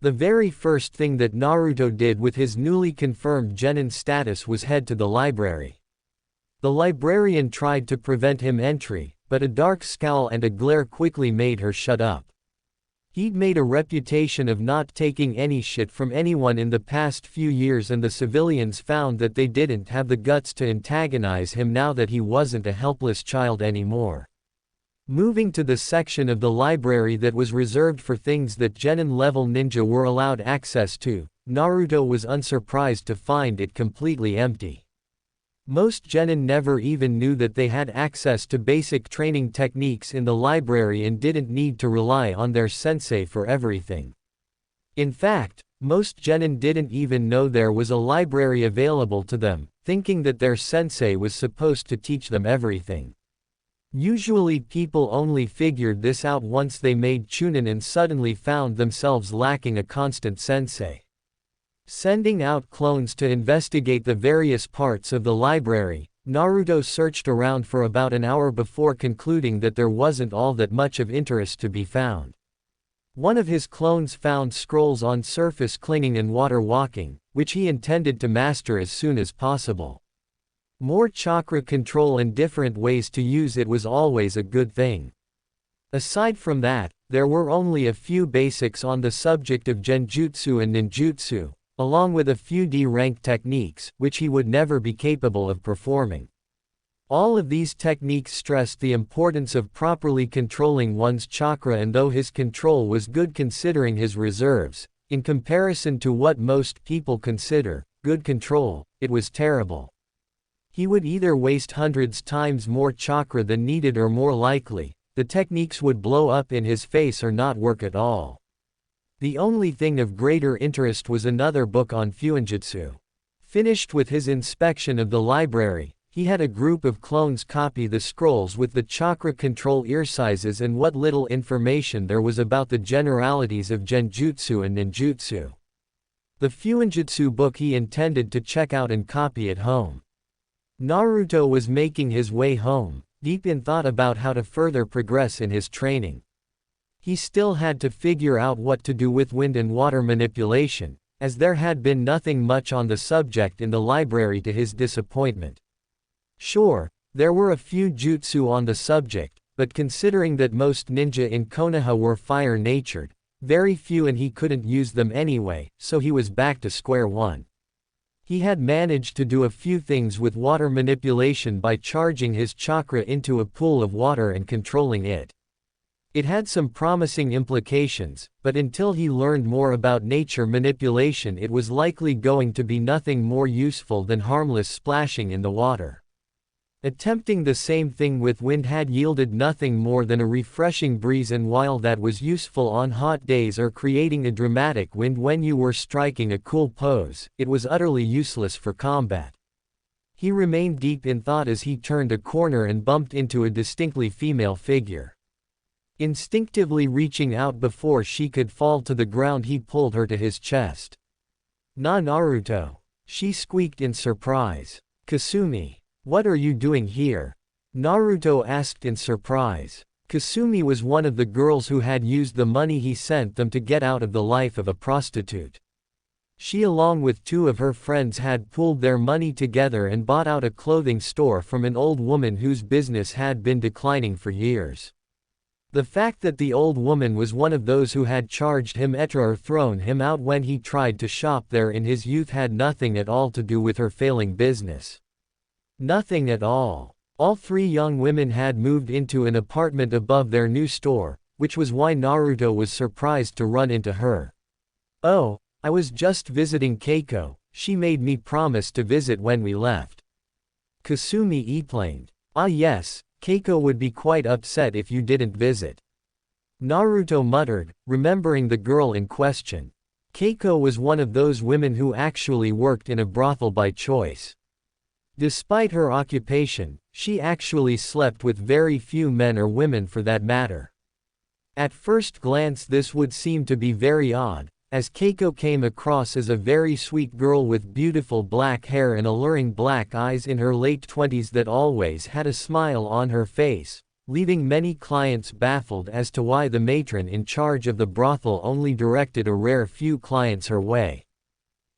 The very first thing that Naruto did with his newly confirmed genin status was head to the library. The librarian tried to prevent him entry, but a dark scowl and a glare quickly made her shut up. He'd made a reputation of not taking any shit from anyone in the past few years, and the civilians found that they didn't have the guts to antagonize him now that he wasn't a helpless child anymore. Moving to the section of the library that was reserved for things that genin-level ninja were allowed access to, Naruto was unsurprised to find it completely empty. Most genin never even knew that they had access to basic training techniques in the library and didn't need to rely on their sensei for everything. In fact, most genin didn't even know there was a library available to them, thinking that their sensei was supposed to teach them everything. Usually people only figured this out once they made Chunin and suddenly found themselves lacking a constant sensei. Sending out clones to investigate the various parts of the library, Naruto searched around for about an hour before concluding that there wasn't all that much of interest to be found. One of his clones found scrolls on surface clinging and water walking, which he intended to master as soon as possible. More chakra control and different ways to use it was always a good thing. Aside from that, there were only a few basics on the subject of genjutsu and ninjutsu, along with a few D-rank techniques, which he would never be capable of performing. All of these techniques stressed the importance of properly controlling one's chakra, and though his control was good considering his reserves, in comparison to what most people consider good control, it was terrible. He would either waste hundreds times more chakra than needed, or more likely, the techniques would blow up in his face or not work at all. The only thing of greater interest was another book on fuinjutsu. Finished with his inspection of the library, he had a group of clones copy the scrolls with the chakra control ear sizes and what little information there was about the generalities of genjutsu and ninjutsu. The fuinjutsu book he intended to check out and copy at home. Naruto was making his way home, deep in thought about how to further progress in his training. He still had to figure out what to do with wind and water manipulation, as there had been nothing much on the subject in the library to his disappointment. Sure, there were a few jutsu on the subject, but considering that most ninja in Konoha were fire-natured, very few, and he couldn't use them anyway, so he was back to square one. He had managed to do a few things with water manipulation by charging his chakra into a pool of water and controlling it. It had some promising implications, but until he learned more about nature manipulation, it was likely going to be nothing more useful than harmless splashing in the water. Attempting the same thing with wind had yielded nothing more than a refreshing breeze, and while that was useful on hot days or creating a dramatic wind when you were striking a cool pose, it was utterly useless for combat. He remained deep in thought as he turned a corner and bumped into a distinctly female figure. Instinctively reaching out before she could fall to the ground, he pulled her to his chest. "Na Naruto," she squeaked in surprise. "Kasumi, what are you doing here?" Naruto asked in surprise. Kasumi was one of the girls who had used the money he sent them to get out of the life of a prostitute. She, along with two of her friends, had pooled their money together and bought out a clothing store from an old woman whose business had been declining for years. The fact that the old woman was one of those who had charged him extra or thrown him out when he tried to shop there in his youth had nothing at all to do with her failing business. Nothing at all. All three young women had moved into an apartment above their new store, which was why Naruto was surprised to run into her. "Oh, I was just visiting Keiko, she made me promise to visit when we left." Kasumi explained. "Ah yes, Keiko would be quite upset if you didn't visit." Naruto muttered, remembering the girl in question. Keiko was one of those women who actually worked in a brothel by choice. Despite her occupation, she actually slept with very few men or women for that matter. At first glance this would seem to be very odd, as Keiko came across as a very sweet girl with beautiful black hair and alluring black eyes in her late 20s that always had a smile on her face, leaving many clients baffled as to why the matron in charge of the brothel only directed a rare few clients her way.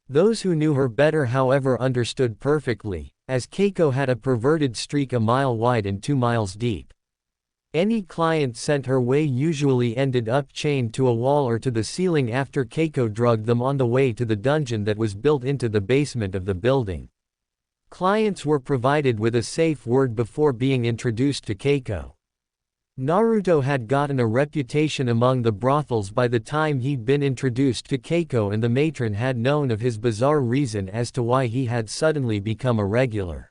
Those who knew her better however understood perfectly, as Keiko had a perverted streak a mile wide and 2 miles deep. Any client sent her way usually ended up chained to a wall or to the ceiling after Keiko drugged them on the way to the dungeon that was built into the basement of the building. Clients were provided with a safe word before being introduced to Keiko. Naruto had gotten a reputation among the brothels by the time he'd been introduced to Keiko, and the matron had known of his bizarre reason as to why he had suddenly become a regular.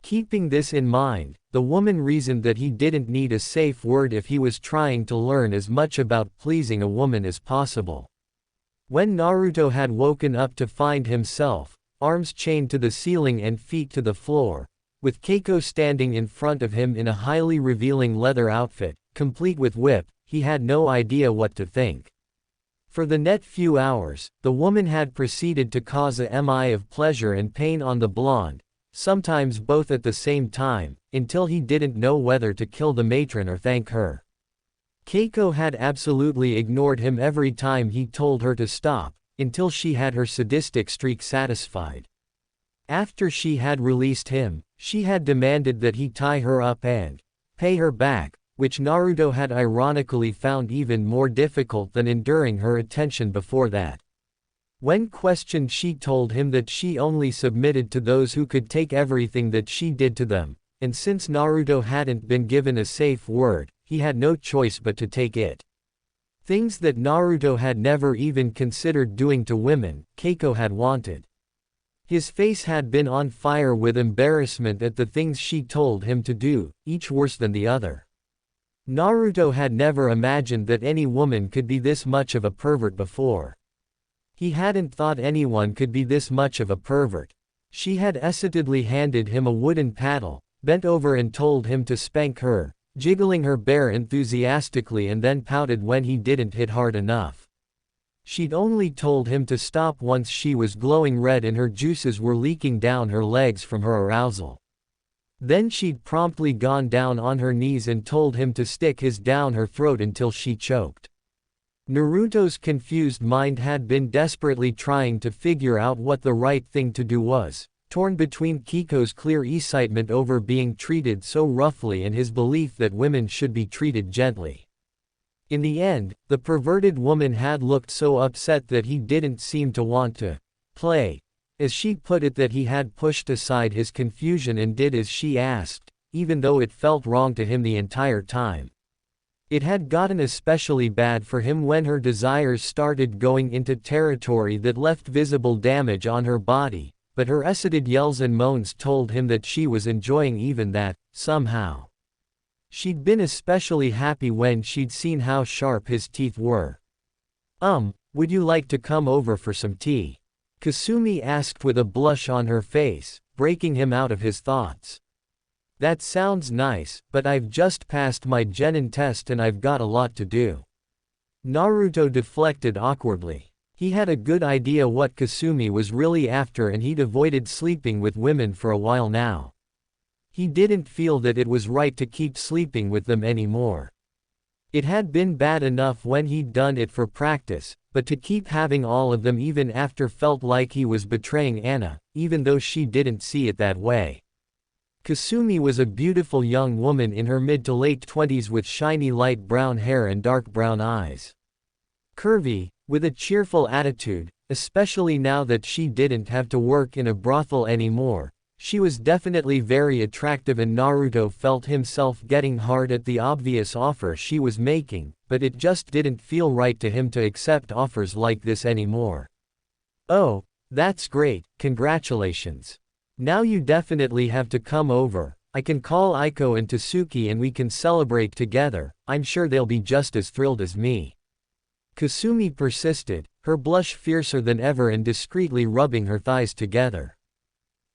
Keeping this in mind, the woman reasoned that he didn't need a safe word if he was trying to learn as much about pleasing a woman as possible. When Naruto had woken up to find himself, arms chained to the ceiling and feet to the floor, with Keiko standing in front of him in a highly revealing leather outfit, complete with whip, he had no idea what to think. For the next few hours, the woman had proceeded to cause a mi of pleasure and pain on the blonde, sometimes both at the same time, until he didn't know whether to kill the matron or thank her. Keiko had absolutely ignored him every time he told her to stop, until she had her sadistic streak satisfied. After she had released him, she had demanded that he tie her up and pay her back, which Naruto had ironically found even more difficult than enduring her attention before that. When questioned, she told him that she only submitted to those who could take everything that she did to them, and since Naruto hadn't been given a safe word, he had no choice but to take it. Things that Naruto had never even considered doing to women, Keiko had wanted. His face had been on fire with embarrassment at the things she told him to do, each worse than the other. Naruto had never imagined that any woman could be this much of a pervert before. He hadn't thought anyone could be this much of a pervert. She had excitedly handed him a wooden paddle, bent over and told him to spank her, jiggling her bear enthusiastically, and then pouted when he didn't hit hard enough. She'd only told him to stop once she was glowing red and her juices were leaking down her legs from her arousal. Then she'd promptly gone down on her knees and told him to stick his down her throat until she choked. Naruto's confused mind had been desperately trying to figure out what the right thing to do was, torn between Keiko's clear excitement over being treated so roughly and his belief that women should be treated gently. In the end, the perverted woman had looked so upset that he didn't seem to want to play, as she put it, that he had pushed aside his confusion and did as she asked, even though it felt wrong to him the entire time. It had gotten especially bad for him when her desires started going into territory that left visible damage on her body, but her excited yells and moans told him that she was enjoying even that, somehow. She'd been especially happy when she'd seen how sharp his teeth were. Would you like to come over for some tea?" Kasumi asked with a blush on her face, breaking him out of his thoughts. "That sounds nice, but I've just passed my genin test and I've got a lot to do." Naruto deflected awkwardly. He had a good idea what Kasumi was really after, and he'd avoided sleeping with women for a while now. He didn't feel that it was right to keep sleeping with them anymore. It had been bad enough when he'd done it for practice, but to keep having all of them even after felt like he was betraying Anna, even though she didn't see it that way. Kasumi was a beautiful young woman in her mid to late 20s with shiny light brown hair and dark brown eyes. Curvy, with a cheerful attitude, especially now that she didn't have to work in a brothel anymore. She was definitely very attractive, and Naruto felt himself getting hard at the obvious offer she was making, but it just didn't feel right to him to accept offers like this anymore. "Oh, that's great, congratulations. Now you definitely have to come over. I can call Aiko and Tasuki and we can celebrate together. I'm sure they'll be just as thrilled as me." Kasumi persisted, her blush fiercer than ever and discreetly rubbing her thighs together.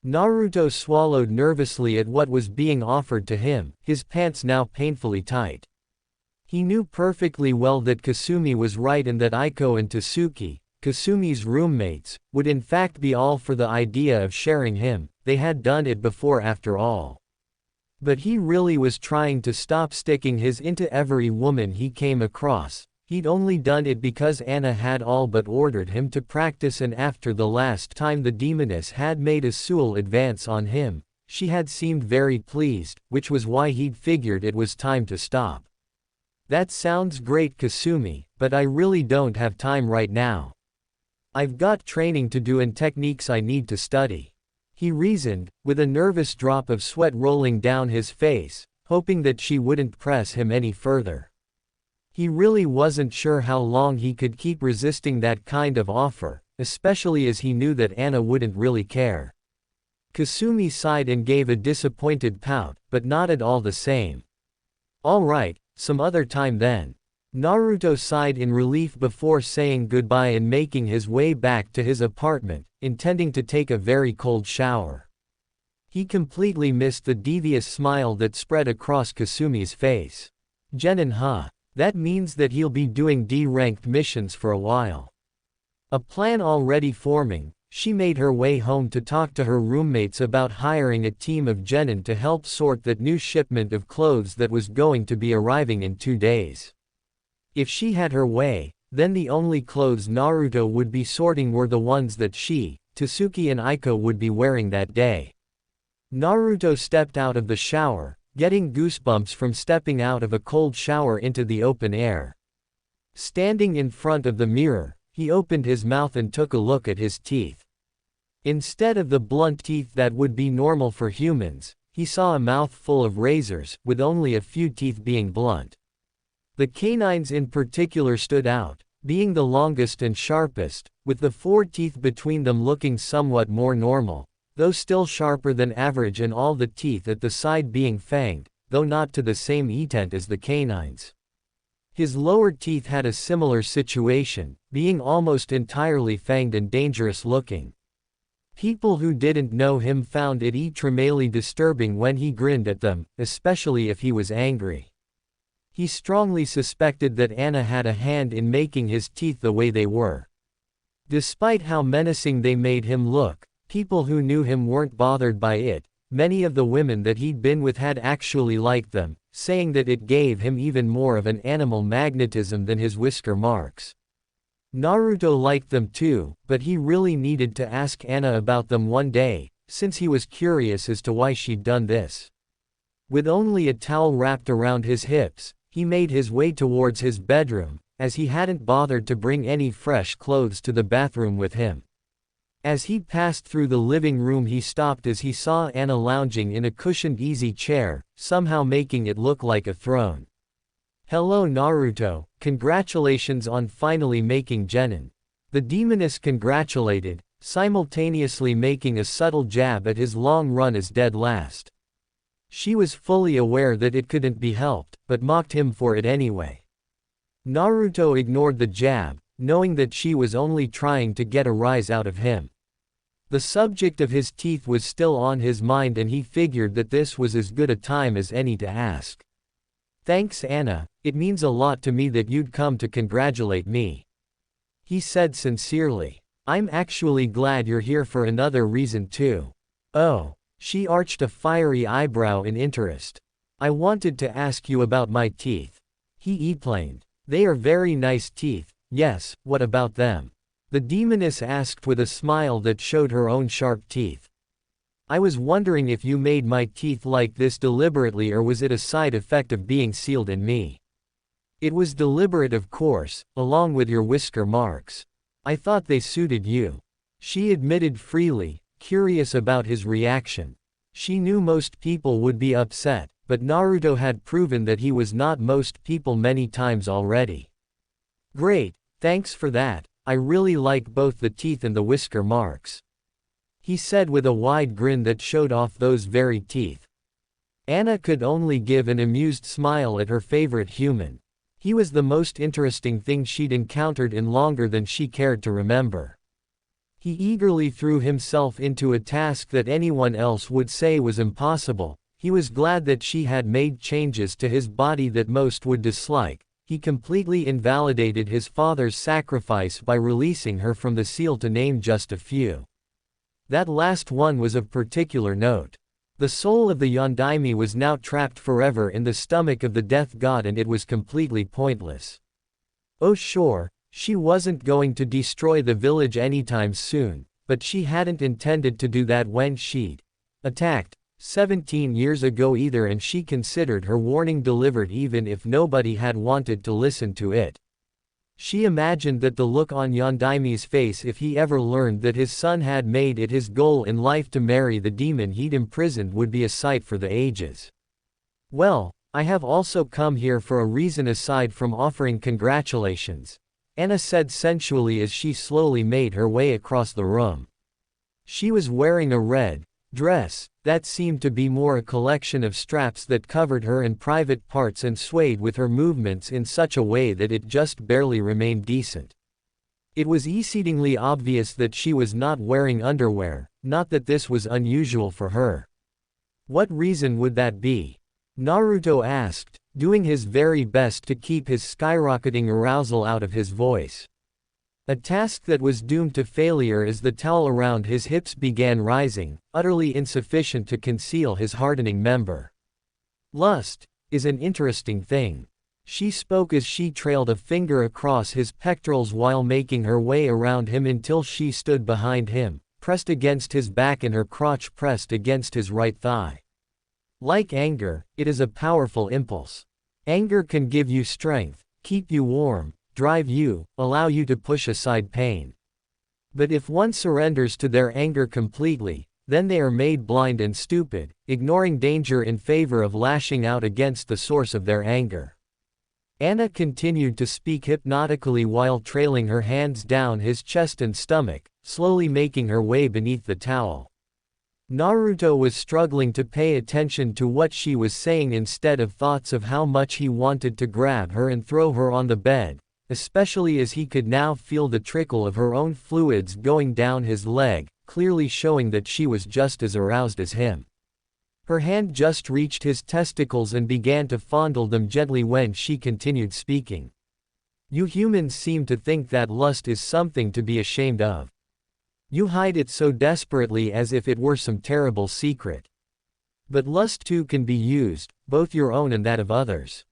Naruto swallowed nervously at what was being offered to him, his pants now painfully tight. He knew perfectly well that Kasumi was right and that Aiko and Tasuki, Kasumi's roommates, would in fact be all for the idea of sharing him. They had done it before after all. But he really was trying to stop sticking his into every woman he came across. He'd only done it because Anna had all but ordered him to practice, and after the last time the demoness had made a sual advance on him, she had seemed very pleased, which was why he'd figured it was time to stop. That sounds great, Kasumi, but I really don't have time right now. I've got training to do and techniques I need to study, he reasoned, with a nervous drop of sweat rolling down his face, hoping that she wouldn't press him any further. He really wasn't sure how long he could keep resisting that kind of offer, especially as he knew that Anna wouldn't really care. Kasumi sighed and gave a disappointed pout, but nodded all the same. All right, some other time then. Naruto sighed in relief before saying goodbye and making his way back to his apartment, intending to take a very cold shower. He completely missed the devious smile that spread across Kasumi's face. Genin, huh? That means that he'll be doing D-ranked missions for a while. A plan already forming, she made her way home to talk to her roommates about hiring a team of genin to help sort that new shipment of clothes that was going to be arriving in 2 days. If she had her way, then the only clothes Naruto would be sorting were the ones that she, Tasuki and Aiko would be wearing that day. Naruto stepped out of the shower, getting goosebumps from stepping out of a cold shower into the open air. Standing in front of the mirror, he opened his mouth and took a look at his teeth. Instead of the blunt teeth that would be normal for humans, he saw a mouth full of razors, with only a few teeth being blunt. The canines in particular stood out, being the longest and sharpest, with the 4 teeth between them looking somewhat more normal, though still sharper than average, and all the teeth at the side being fanged, though not to the same extent as the canines. His lower teeth had a similar situation, being almost entirely fanged and dangerous looking. People who didn't know him found it extremely disturbing when he grinned at them, especially if he was angry. He strongly suspected that Anna had a hand in making his teeth the way they were. Despite how menacing they made him look, people who knew him weren't bothered by it. Many of the women that he'd been with had actually liked them, saying that it gave him even more of an animal magnetism than his whisker marks. Naruto liked them too, but he really needed to ask Anna about them one day, since he was curious as to why she'd done this. With only a towel wrapped around his hips, he made his way towards his bedroom, as he hadn't bothered to bring any fresh clothes to the bathroom with him. As he passed through the living room, he stopped as he saw Anna lounging in a cushioned easy chair, somehow making it look like a throne. Hello Naruto, congratulations on finally making genin. The demoness congratulated, simultaneously making a subtle jab at his long run as dead last. She was fully aware that it couldn't be helped, but mocked him for it anyway. Naruto ignored the jab, knowing that she was only trying to get a rise out of him. The subject of his teeth was still on his mind, and he figured that this was as good a time as any to ask. Thanks Anna, it means a lot to me that you'd come to congratulate me, he said sincerely. I'm actually glad you're here for another reason too. Oh. She arched a fiery eyebrow in interest. I wanted to ask you about my teeth. He explained. They are very nice teeth. Yes, what about them? The demoness asked with a smile that showed her own sharp teeth. I was wondering if you made my teeth like this deliberately, or was it a side effect of being sealed in me? It was deliberate, of course, along with your whisker marks. I thought they suited you, she admitted freely, curious about his reaction. She knew most people would be upset, but Naruto had proven that he was not most people many times already. Great, thanks for that, I really like both the teeth and the whisker marks, he said with a wide grin that showed off those very teeth. Anna could only give an amused smile at her favorite human. He was the most interesting thing she'd encountered in longer than she cared to remember. He eagerly threw himself into a task that anyone else would say was impossible. He was glad that she had made changes to his body that most would dislike. He completely invalidated his father's sacrifice by releasing her from the seal, to name just a few. That last one was of particular note. The soul of the Yondaime was now trapped forever in the stomach of the death god, and it was completely pointless. Oh sure, she wasn't going to destroy the village anytime soon, but she hadn't intended to do that when she'd attacked 17 years ago either, and she considered her warning delivered even if nobody had wanted to listen to it. She imagined that the look on Yondaime's face if he ever learned that his son had made it his goal in life to marry the demon he'd imprisoned would be a sight for the ages. Well, I have also come here for a reason aside from offering congratulations, Anna said sensually as she slowly made her way across the room. She was wearing a red dress that seemed to be more a collection of straps that covered her in private parts and swayed with her movements in such a way that it just barely remained decent. It was exceedingly obvious that she was not wearing underwear, not that this was unusual for her. What reason would that be? Naruto asked, doing his very best to keep his skyrocketing arousal out of his voice. A task that was doomed to failure as the towel around his hips began rising, utterly insufficient to conceal his hardening member. Lust is an interesting thing. She spoke as she trailed a finger across his pectorals while making her way around him until she stood behind him, pressed against his back and her crotch pressed against his right thigh. Like anger, it is a powerful impulse. Anger can give you strength, keep you warm, drive you, allow you to push aside pain. But if one surrenders to their anger completely, then they are made blind and stupid, ignoring danger in favor of lashing out against the source of their anger. Anna continued to speak hypnotically while trailing her hands down his chest and stomach, slowly making her way beneath the towel. Naruto was struggling to pay attention to what she was saying instead of thoughts of how much he wanted to grab her and throw her on the bed, especially as he could now feel the trickle of her own fluids going down his leg, clearly showing that she was just as aroused as him. Her hand just reached his testicles and began to fondle them gently when she continued speaking. You humans seem to think that lust is something to be ashamed of. You hide it so desperately as if it were some terrible secret. But lust too can be used, both your own and that of others.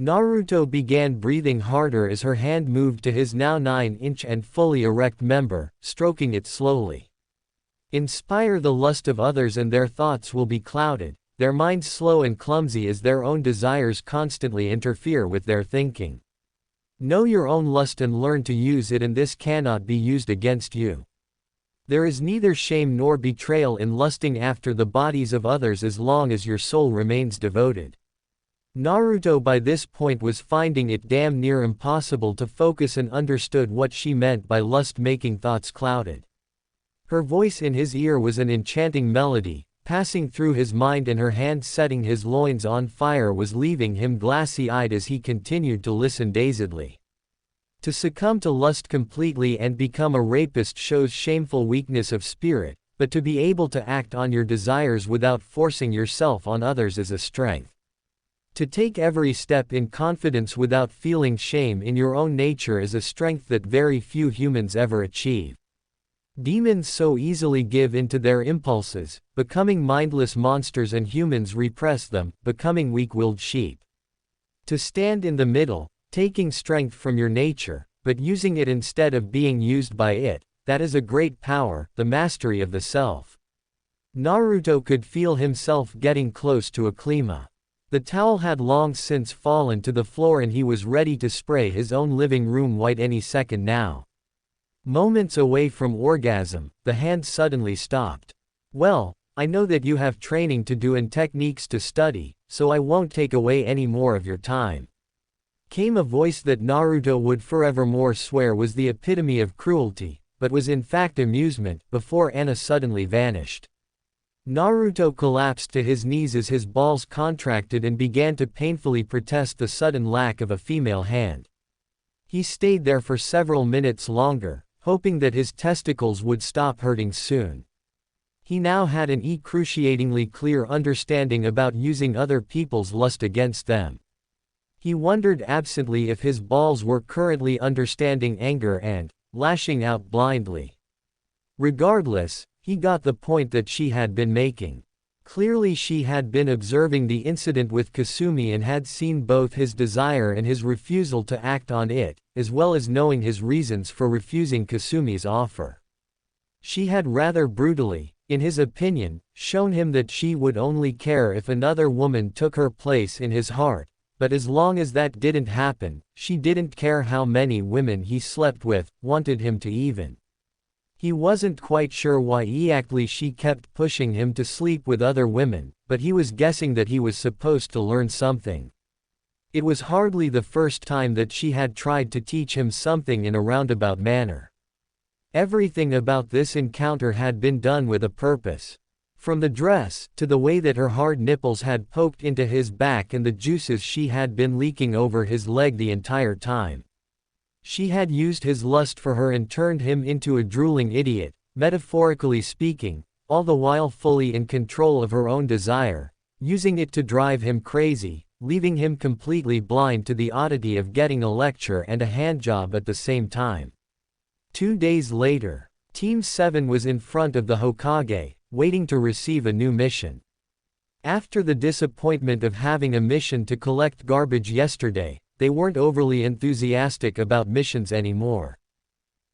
Naruto began breathing harder as her hand moved to his now 9-inch and fully erect member, stroking it slowly. Inspire the lust of others and their thoughts will be clouded, their minds slow and clumsy as their own desires constantly interfere with their thinking. Know your own lust and learn to use it, and this cannot be used against you. There is neither shame nor betrayal in lusting after the bodies of others as long as your soul remains devoted. Naruto by this point was finding it damn near impossible to focus and understood what she meant by lust making thoughts clouded. Her voice in his ear was an enchanting melody, passing through his mind, and her hand setting his loins on fire was leaving him glassy-eyed as he continued to listen dazedly. To succumb to lust completely and become a rapist shows shameful weakness of spirit, but to be able to act on your desires without forcing yourself on others is a strength. To take every step in confidence without feeling shame in your own nature is a strength that very few humans ever achieve. Demons so easily give in to their impulses, becoming mindless monsters, and humans repress them, becoming weak-willed sheep. To stand in the middle, taking strength from your nature, but using it instead of being used by it, that is a great power, the mastery of the self. Naruto could feel himself getting close to a climax. The towel had long since fallen to the floor and he was ready to spray his own living room white any second now. Moments away from orgasm, the hand suddenly stopped. Well, I know that you have training to do and techniques to study, so I won't take away any more of your time. Came a voice that Naruto would forevermore swear was the epitome of cruelty, but was in fact amusement, before Anna suddenly vanished. Naruto collapsed to his knees as his balls contracted and began to painfully protest the sudden lack of a female hand. He stayed there for several minutes longer, hoping that his testicles would stop hurting soon. He now had an excruciatingly clear understanding about using other people's lust against them. He wondered absently if his balls were currently understanding anger and lashing out blindly. Regardless, he got the point that she had been making. Clearly she had been observing the incident with Kasumi and had seen both his desire and his refusal to act on it, as well as knowing his reasons for refusing Kasumi's offer. She had rather brutally, in his opinion, shown him that she would only care if another woman took her place in his heart, but as long as that didn't happen, she didn't care how many women he slept with, wanted him to even. He wasn't quite sure why exactly she kept pushing him to sleep with other women, but he was guessing that he was supposed to learn something. It was hardly the first time that she had tried to teach him something in a roundabout manner. Everything about this encounter had been done with a purpose. From the dress, to the way that her hard nipples had poked into his back and the juices she had been leaking over his leg the entire time. She had used his lust for her and turned him into a drooling idiot, metaphorically speaking, all the while fully in control of her own desire, using it to drive him crazy, leaving him completely blind to the oddity of getting a lecture and a handjob at the same time. 2 days later, Team 7 was in front of the Hokage, waiting to receive a new mission. After the disappointment of having a mission to collect garbage yesterday, they weren't overly enthusiastic about missions anymore.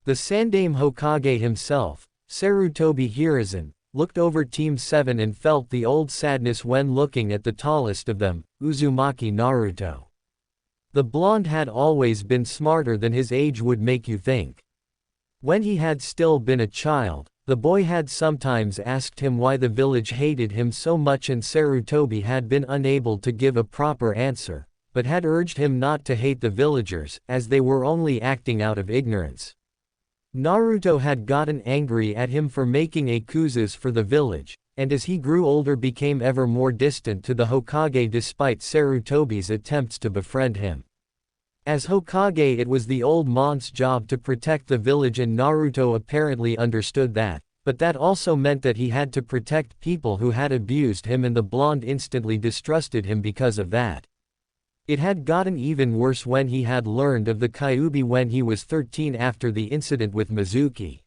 The Sandaime Hokage himself, Sarutobi Hiruzen, looked over Team 7 and felt the old sadness when looking at the tallest of them, Uzumaki Naruto. The blonde had always been smarter than his age would make you think. When he had still been a child, the boy had sometimes asked him why the village hated him so much and Sarutobi had been unable to give a proper answer, but had urged him not to hate the villagers, as they were only acting out of ignorance. Naruto had gotten angry at him for making akuzas for the village, and as he grew older became ever more distant to the Hokage despite Sarutobi's attempts to befriend him. As Hokage, it was the old mon's job to protect the village and Naruto apparently understood that, but that also meant that he had to protect people who had abused him and the blonde instantly distrusted him because of that. It had gotten even worse when he had learned of the Kyuubi when he was 13 after the incident with Mizuki.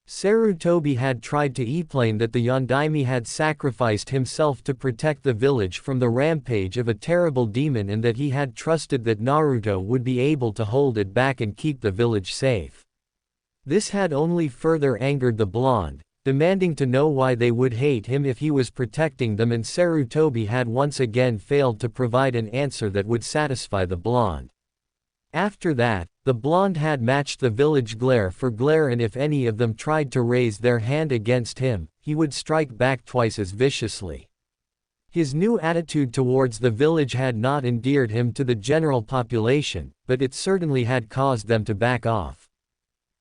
Sarutobi had tried to explain that the Yondaime had sacrificed himself to protect the village from the rampage of a terrible demon and that he had trusted that Naruto would be able to hold it back and keep the village safe. This had only further angered the blonde, demanding to know why they would hate him if he was protecting them, and Sarutobi had once again failed to provide an answer that would satisfy the blonde. After that, the blonde had matched the village glare for glare, and if any of them tried to raise their hand against him, he would strike back twice as viciously. His new attitude towards the village had not endeared him to the general population, but it certainly had caused them to back off.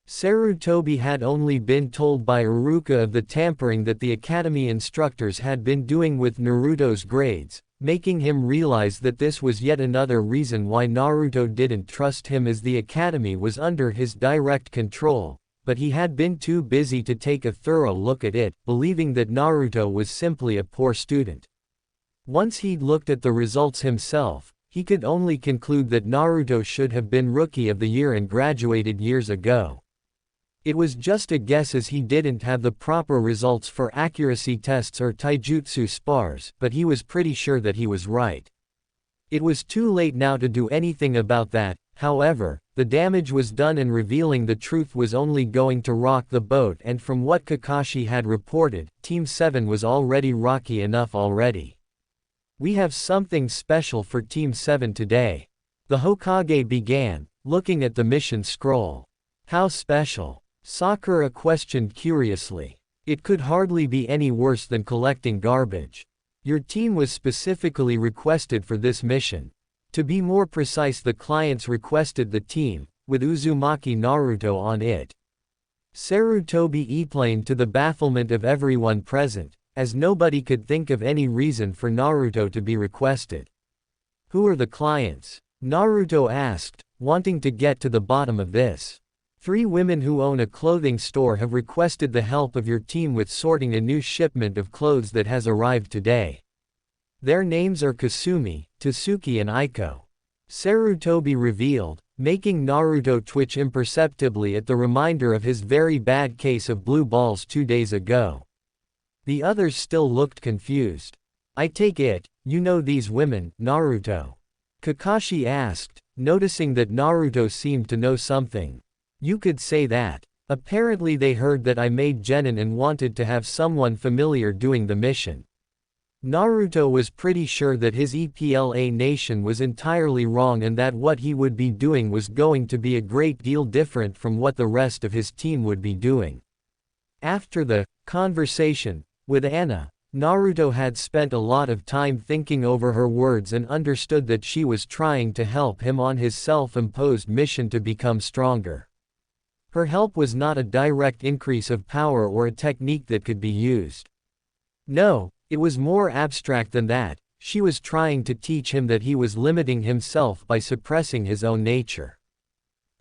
Sarutobi had only been told by Iruka of the tampering that the academy instructors had been doing with Naruto's grades, making him realize that this was yet another reason why Naruto didn't trust him, as the academy was under his direct control, but he had been too busy to take a thorough look at it, believing that Naruto was simply a poor student. Once he'd looked at the results himself, he could only conclude that Naruto should have been Rookie of the Year and graduated years ago. It was just a guess, as he didn't have the proper results for accuracy tests or taijutsu spars, but he was pretty sure that he was right. It was too late now to do anything about that. However, the damage was done and revealing the truth was only going to rock the boat, and from what Kakashi had reported, Team 7 was already rocky enough already. We have something special for Team 7 today. The Hokage began, looking at the mission scroll. How special? Sakura questioned curiously. It could hardly be any worse than collecting garbage. Your team was specifically requested for this mission. To be more precise, the clients requested the team, with Uzumaki Naruto on it. Sarutobi explained to the bafflement of everyone present, as nobody could think of any reason for Naruto to be requested. Who are the clients? Naruto asked, wanting to get to the bottom of this. 3 women who own a clothing store have requested the help of your team with sorting a new shipment of clothes that has arrived today. Their names are Kasumi, Tasuki and Aiko. Sarutobi revealed, making Naruto twitch imperceptibly at the reminder of his very bad case of blue balls 2 days ago. The others still looked confused. I take it, you know these women, Naruto? Kakashi asked, noticing that Naruto seemed to know something. You could say that. Apparently they heard that I made genin and wanted to have someone familiar doing the mission. Naruto was pretty sure that his EPLA nation was entirely wrong and that what he would be doing was going to be a great deal different from what the rest of his team would be doing. After the conversation with Anna, Naruto had spent a lot of time thinking over her words and understood that she was trying to help him on his self-imposed mission to become stronger. Her help was not a direct increase of power or a technique that could be used. No, it was more abstract than that. She was trying to teach him that he was limiting himself by suppressing his own nature.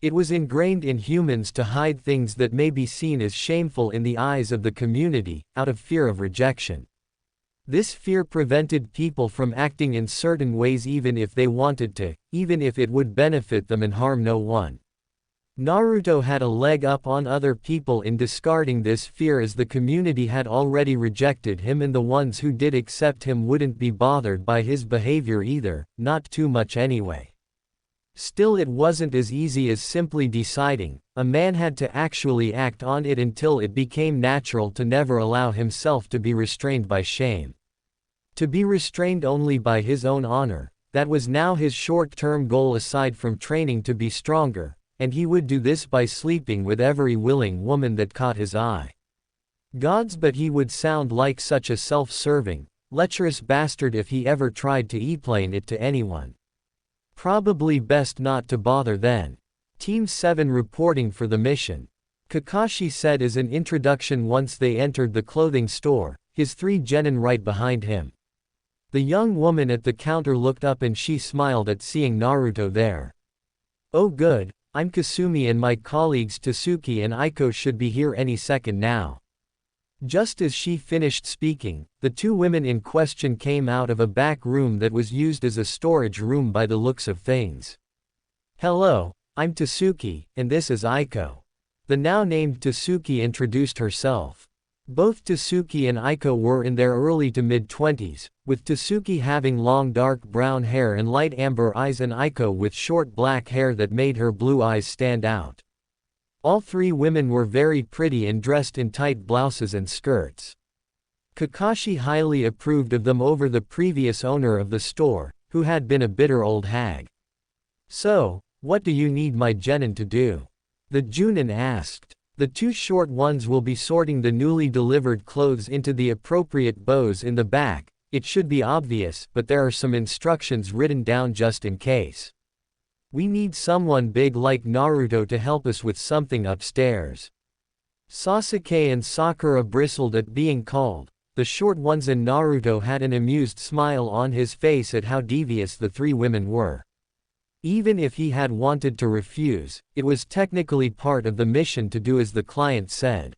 It was ingrained in humans to hide things that may be seen as shameful in the eyes of the community, out of fear of rejection. This fear prevented people from acting in certain ways even if they wanted to, even if it would benefit them and harm no one. Naruto had a leg up on other people in discarding this fear as the community had already rejected him and the ones who did accept him wouldn't be bothered by his behavior either, not too much anyway. Still, it wasn't as easy as simply deciding. A man had to actually act on it until it became natural to never allow himself to be restrained by shame. To be restrained only by his own honor, that was now his short-term goal aside from training to be stronger. And he would do this by sleeping with every willing woman that caught his eye. Gods, but he would sound like such a self-serving, lecherous bastard if he ever tried to explain it to anyone. Probably best not to bother then. Team 7 reporting for the mission. Kakashi said as an introduction once they entered the clothing store, his 3 genin right behind him. The young woman at the counter looked up and she smiled at seeing Naruto there. Oh good. I'm Kasumi and my colleagues Tasuki and Aiko should be here any second now. Just as she finished speaking, the 2 women in question came out of a back room that was used as a storage room by the looks of things. Hello, I'm Tasuki, and this is Aiko. The now named Tasuki introduced herself. Both Tasuki and Aiko were in their early to mid-20s, with Tasuki having long dark brown hair and light amber eyes and Aiko with short black hair that made her blue eyes stand out. All 3 women were very pretty and dressed in tight blouses and skirts. Kakashi highly approved of them over the previous owner of the store, who had been a bitter old hag. So, what do you need my genin to do? The Junin asked. The 2 short ones will be sorting the newly delivered clothes into the appropriate bows in the back. It should be obvious, but there are some instructions written down just in case. We need someone big like Naruto to help us with something upstairs. Sasuke and Sakura bristled at being called. The short ones and Naruto had an amused smile on his face at how devious the 3 women were. Even if he had wanted to refuse, it was technically part of the mission to do as the client said.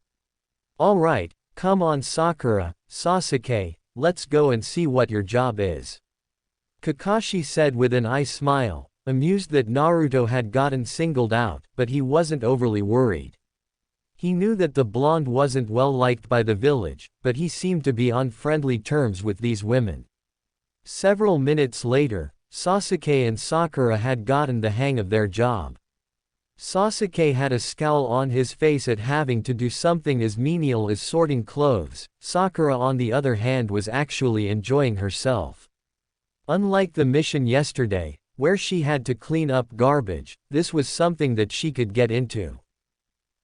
Alright, come on Sakura, Sasuke, let's go and see what your job is. Kakashi said with an eye smile, amused that Naruto had gotten singled out, but he wasn't overly worried. He knew that the blonde wasn't well liked by the village, but he seemed to be on friendly terms with these women. Several minutes later, Sasuke and Sakura had gotten the hang of their job. Sasuke had a scowl on his face at having to do something as menial as sorting clothes. Sakura on the other hand was actually enjoying herself. Unlike the mission yesterday, where she had to clean up garbage, this was something that she could get into.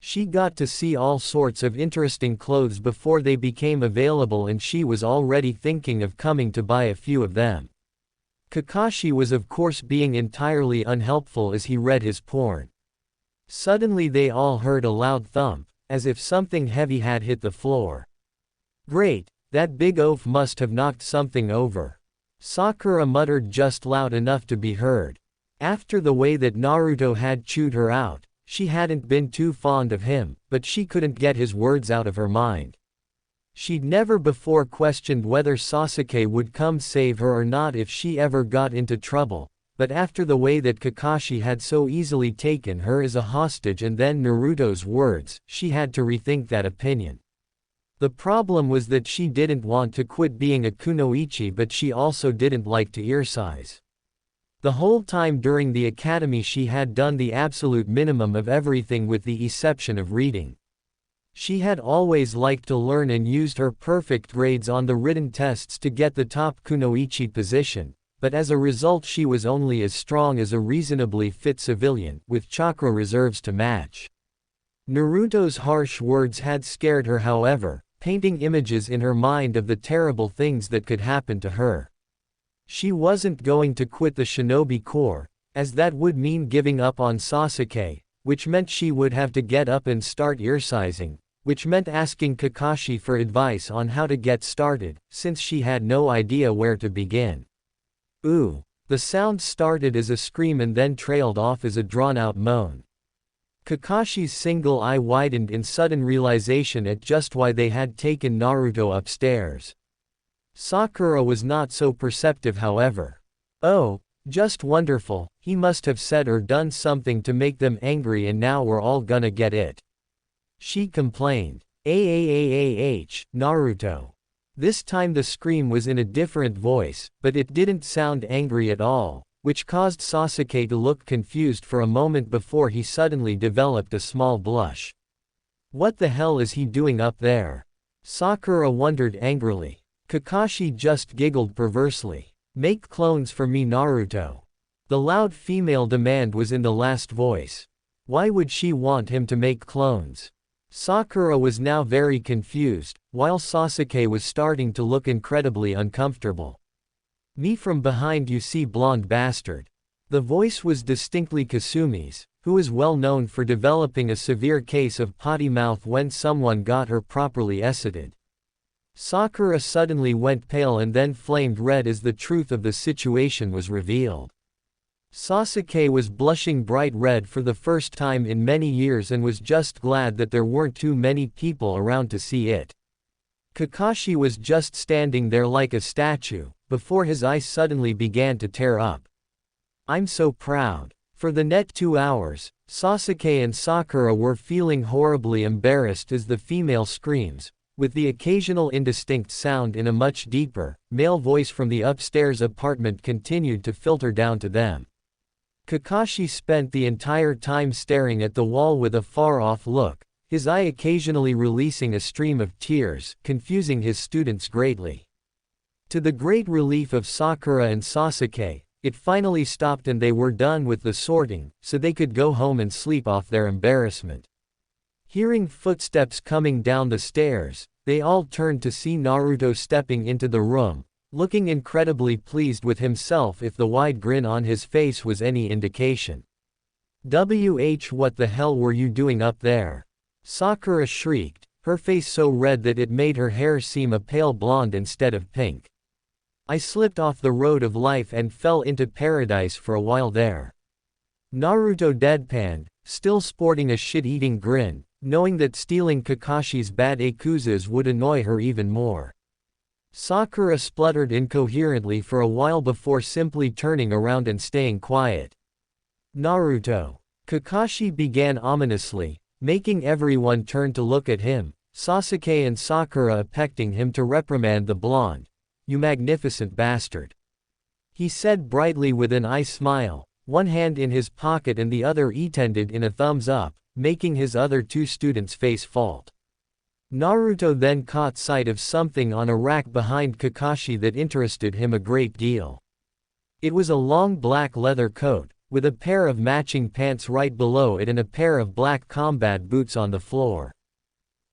She got to see all sorts of interesting clothes before they became available and she was already thinking of coming to buy a few of them. Kakashi was of course being entirely unhelpful as he read his porn. Suddenly they all heard a loud thump, as if something heavy had hit the floor. Great, that big oaf must have knocked something over. Sakura muttered just loud enough to be heard. After the way that Naruto had chewed her out, She hadn't been too fond of him, but she couldn't get his words out of her mind. She'd never before questioned whether Sasuke would come save her or not if she ever got into trouble, but after the way that Kakashi had so easily taken her as a hostage and then Naruto's words, she had to rethink that opinion. The problem was that she didn't want to quit being a kunoichi, but she also didn't like to exercise. The whole time during the academy she had done the absolute minimum of everything with the exception of reading. She had always liked to learn and used her perfect grades on the written tests to get the top kunoichi position, but as a result she was only as strong as a reasonably fit civilian, with chakra reserves to match. Naruto's harsh words had scared her, however, painting images in her mind of the terrible things that could happen to her. She wasn't going to quit the Shinobi Corps, as that would mean giving up on Sasuke, which meant she would have to get up and start exercising, which meant asking Kakashi for advice on how to get started, since she had no idea where to begin. Ooh. The sound started as a scream and then trailed off as a drawn-out moan. Kakashi's single eye widened in sudden realization at just why they had taken Naruto upstairs. Sakura was not so perceptive, however. Oh, just wonderful, he must have said or done something to make them angry and now we're all gonna get it. She complained. Naruto. This time the scream was in a different voice, but it didn't sound angry at all, which caused Sasuke to look confused for a moment before he suddenly developed a small blush. What the hell is he doing up there? Sakura wondered angrily. Kakashi just giggled perversely. Make clones for me, Naruto. The loud female demand was in the last voice. Why would she want him to make clones? Sakura was now very confused, while Sasuke was starting to look incredibly uncomfortable. Me from behind, you see, blonde bastard. The voice was distinctly Kasumi's, who is well known for developing a severe case of potty mouth when someone got her properly exited. Sakura suddenly went pale and then flamed red as the truth of the situation was revealed. Sasuke was blushing bright red for the first time in many years and was just glad that there weren't too many people around to see it. Kakashi was just standing there like a statue, before his eyes suddenly began to tear up. I'm so proud. For the next 2 hours, Sasuke and Sakura were feeling horribly embarrassed as the female screams, with the occasional indistinct sound in a much deeper, male voice from the upstairs apartment, continued to filter down to them. Kakashi spent the entire time staring at the wall with a far-off look, his eye occasionally releasing a stream of tears, confusing his students greatly. To the great relief of Sakura and Sasuke, it finally stopped and they were done with the sorting, so they could go home and sleep off their embarrassment. Hearing footsteps coming down the stairs, they all turned to see Naruto stepping into the room, looking incredibly pleased with himself if the wide grin on his face was any indication. What the hell were you doing up there? Sakura shrieked, her face so red that it made her hair seem a pale blonde instead of pink. I slipped off the road of life and fell into paradise for a while there. Naruto deadpanned, still sporting a shit-eating grin, knowing that stealing Kakashi's bad akuzas would annoy her even more. Sakura spluttered incoherently for a while before simply turning around and staying quiet. Naruto. Kakashi began ominously, making everyone turn to look at him, Sasuke and Sakura expecting him to reprimand the blonde. You magnificent bastard. He said brightly with an eye smile, one hand in his pocket and the other extended in a thumbs up, making his other 2 students face fault. Naruto then caught sight of something on a rack behind Kakashi that interested him a great deal. It was a long black leather coat, with a pair of matching pants right below it and a pair of black combat boots on the floor.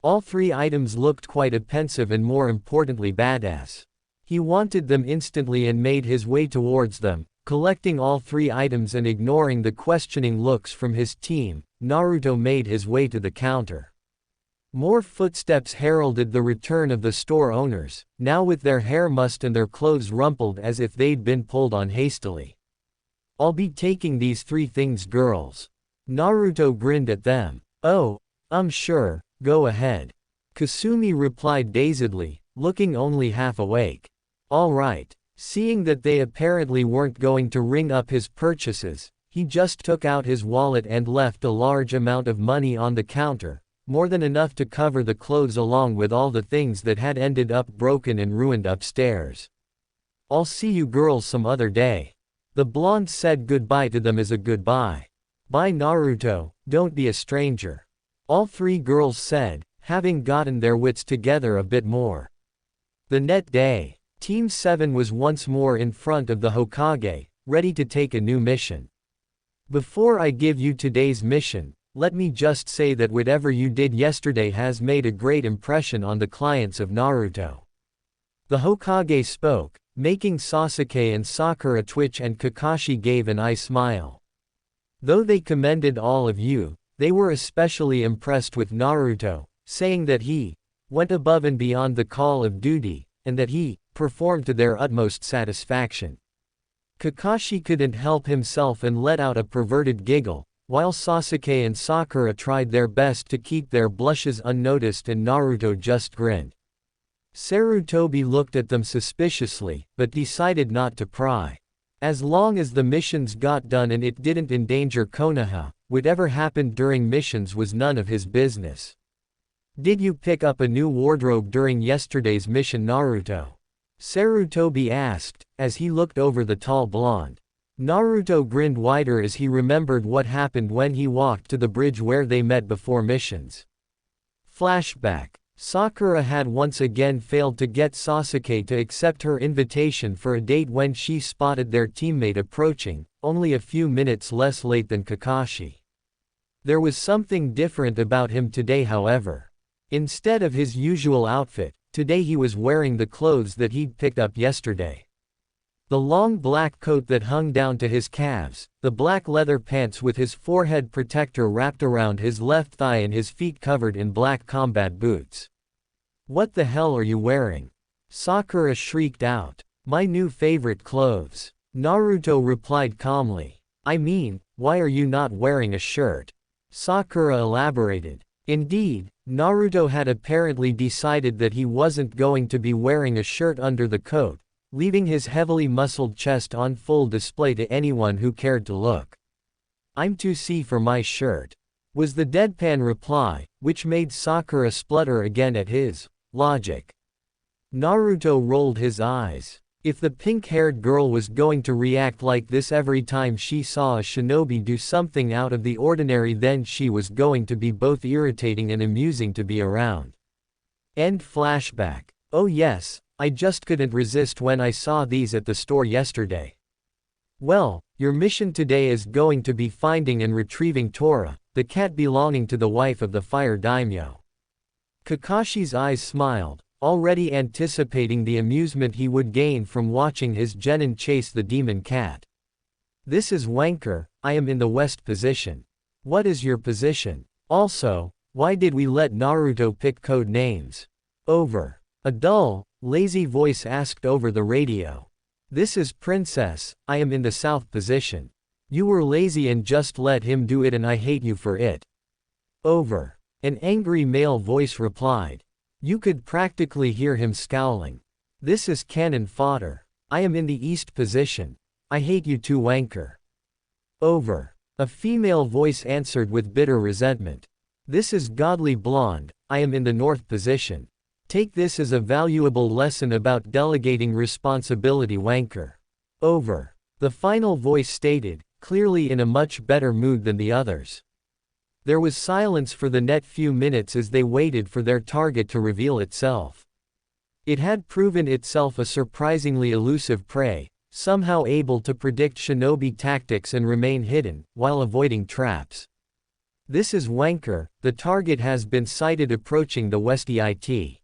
All 3 items looked quite offensive and more importantly badass. He wanted them instantly and made his way towards them, collecting all 3 items and ignoring the questioning looks from his team. Naruto made his way to the counter. More footsteps heralded the return of the store owners, now with their hair mussed and their clothes rumpled as if they'd been pulled on hastily. I'll be taking these 3 things, girls. Naruto grinned at them. Oh, sure, go ahead. Kasumi replied dazedly, looking only half awake. All right. Seeing that they apparently weren't going to ring up his purchases, he just took out his wallet and left a large amount of money on the counter, more than enough to cover the clothes along with all the things that had ended up broken and ruined upstairs. I'll see you girls some other day. The blonde said goodbye to them as a goodbye. Bye Naruto, don't be a stranger. All three girls said, having gotten their wits together a bit more. The next day, Team 7 was once more in front of the Hokage, ready to take a new mission. Before I give you today's mission, let me just say that whatever you did yesterday has made a great impression on the clients of Naruto. The Hokage spoke, making Sasuke and Sakura twitch, and Kakashi gave an eye smile. Though they commended all of you, they were especially impressed with Naruto, saying that he went above and beyond the call of duty, and that he performed to their utmost satisfaction. Kakashi couldn't help himself and let out a perverted giggle, while Sasuke and Sakura tried their best to keep their blushes unnoticed, and Naruto just grinned. Sarutobi looked at them suspiciously, but decided not to pry. As long as the missions got done and it didn't endanger Konoha, whatever happened during missions was none of his business. Did you pick up a new wardrobe during yesterday's mission, Naruto? Sarutobi asked, as he looked over the tall blonde. Naruto grinned wider as he remembered what happened when he walked to the bridge where they met before missions. Flashback. Sakura had once again failed to get Sasuke to accept her invitation for a date when she spotted their teammate approaching, only a few minutes less late than Kakashi. There was something different about him today, however. Instead of his usual outfit, today he was wearing the clothes that he'd picked up yesterday. The long black coat that hung down to his calves, the black leather pants with his forehead protector wrapped around his left thigh, and his feet covered in black combat boots. What the hell are you wearing? Sakura shrieked out. My new favorite clothes. Naruto replied calmly. I mean, why are you not wearing a shirt? Sakura elaborated. Indeed, Naruto had apparently decided that he wasn't going to be wearing a shirt under the coat, leaving his heavily muscled chest on full display to anyone who cared to look. I'm too see for my shirt, was the deadpan reply, which made Sakura splutter again at his logic. Naruto rolled his eyes. If the pink-haired girl was going to react like this every time she saw a shinobi do something out of the ordinary, then she was going to be both irritating and amusing to be around. End flashback. Oh yes, I just couldn't resist when I saw these at the store yesterday. Well, your mission today is going to be finding and retrieving Tora, the cat belonging to the wife of the fire daimyo. Kakashi's eyes smiled, already anticipating the amusement he would gain from watching his genin chase the demon cat. This is Wanker, I am in the west position. What is your position? Also, why did we let Naruto pick code names? Over. A dull, lazy voice asked over the radio. This is Princess, I am in the south position. You were lazy and just let him do it, and I hate you for it. Over. An angry male voice replied. You could practically hear him scowling. This is cannon fodder. I am in the east position. I hate you too, Wanker. Over. A female voice answered with bitter resentment. This is Godly Blonde, I am in the north position. Take this as a valuable lesson about delegating responsibility, Wanker. Over. The final voice stated, clearly in a much better mood than the others. There was silence for the next few minutes as they waited for their target to reveal itself. It had proven itself a surprisingly elusive prey, somehow able to predict shinobi tactics and remain hidden, while avoiding traps. This is Wanker, the target has been sighted approaching the west it.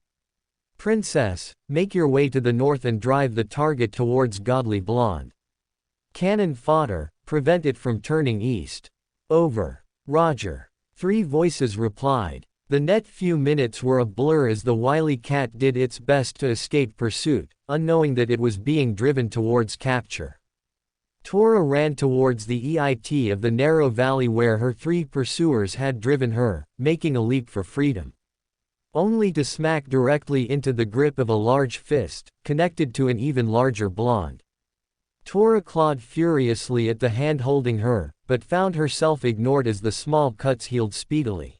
Princess, make your way to the north and drive the target towards Godly Blonde. Cannon fodder, prevent it from turning east. Over. Roger. Three voices replied. The next few minutes were a blur as the wily cat did its best to escape pursuit, unknowing that it was being driven towards capture. Tora ran towards the EIT of the narrow valley where her three pursuers had driven her, making a leap for freedom. Only to smack directly into the grip of a large fist, connected to an even larger blonde. Tora clawed furiously at the hand holding her, but found herself ignored as the small cuts healed speedily.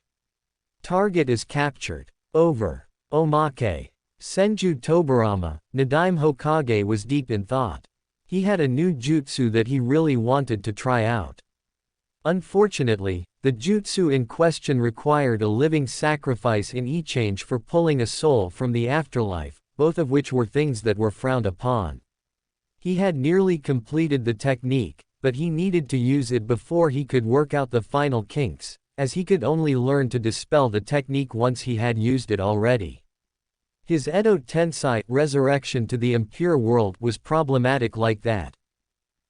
Target is captured. Over. Omake. Senju Tobarama, Nadaime Hokage was deep in thought. He had a new jutsu that he really wanted to try out. Unfortunately, the jutsu in question required a living sacrifice in exchange for pulling a soul from the afterlife, both of which were things that were frowned upon. He had nearly completed the technique, but he needed to use it before he could work out the final kinks, as he could only learn to dispel the technique once he had used it already. His Edo Tensei resurrection to the impure world was problematic like that.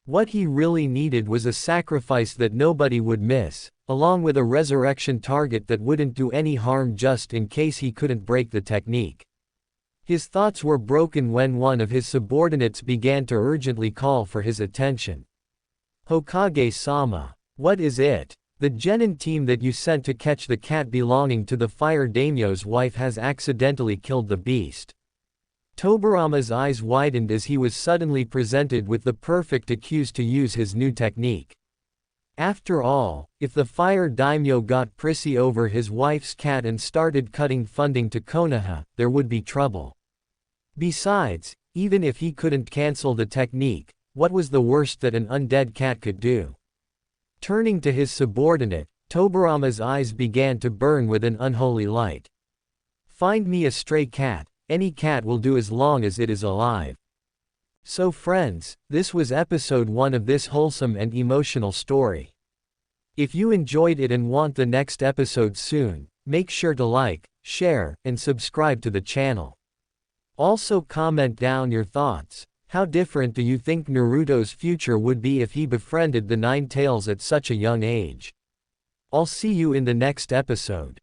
What he really needed was a sacrifice that nobody would miss, along with a resurrection target that wouldn't do any harm just in case he couldn't break the technique. His thoughts were broken when one of his subordinates began to urgently call for his attention. Hokage-sama. What is it? The genin team that you sent to catch the cat belonging to the fire daimyo's wife has accidentally killed the beast. Tobarama's eyes widened as he was suddenly presented with the perfect excuse to use his new technique. After all, if the fire daimyo got prissy over his wife's cat and started cutting funding to Konoha, there would be trouble. Besides, even if he couldn't cancel the technique, what was the worst that an undead cat could do? Turning to his subordinate, Tobarama's eyes began to burn with an unholy light. Find me a stray cat. Any cat will do as long as it is alive. So friends, this was episode 1 of this wholesome and emotional story. If you enjoyed it and want the next episode soon, make sure to like, share, and subscribe to the channel. Also comment down your thoughts. How different do you think Naruto's future would be if he befriended the Nine Tails at such a young age? I'll see you in the next episode.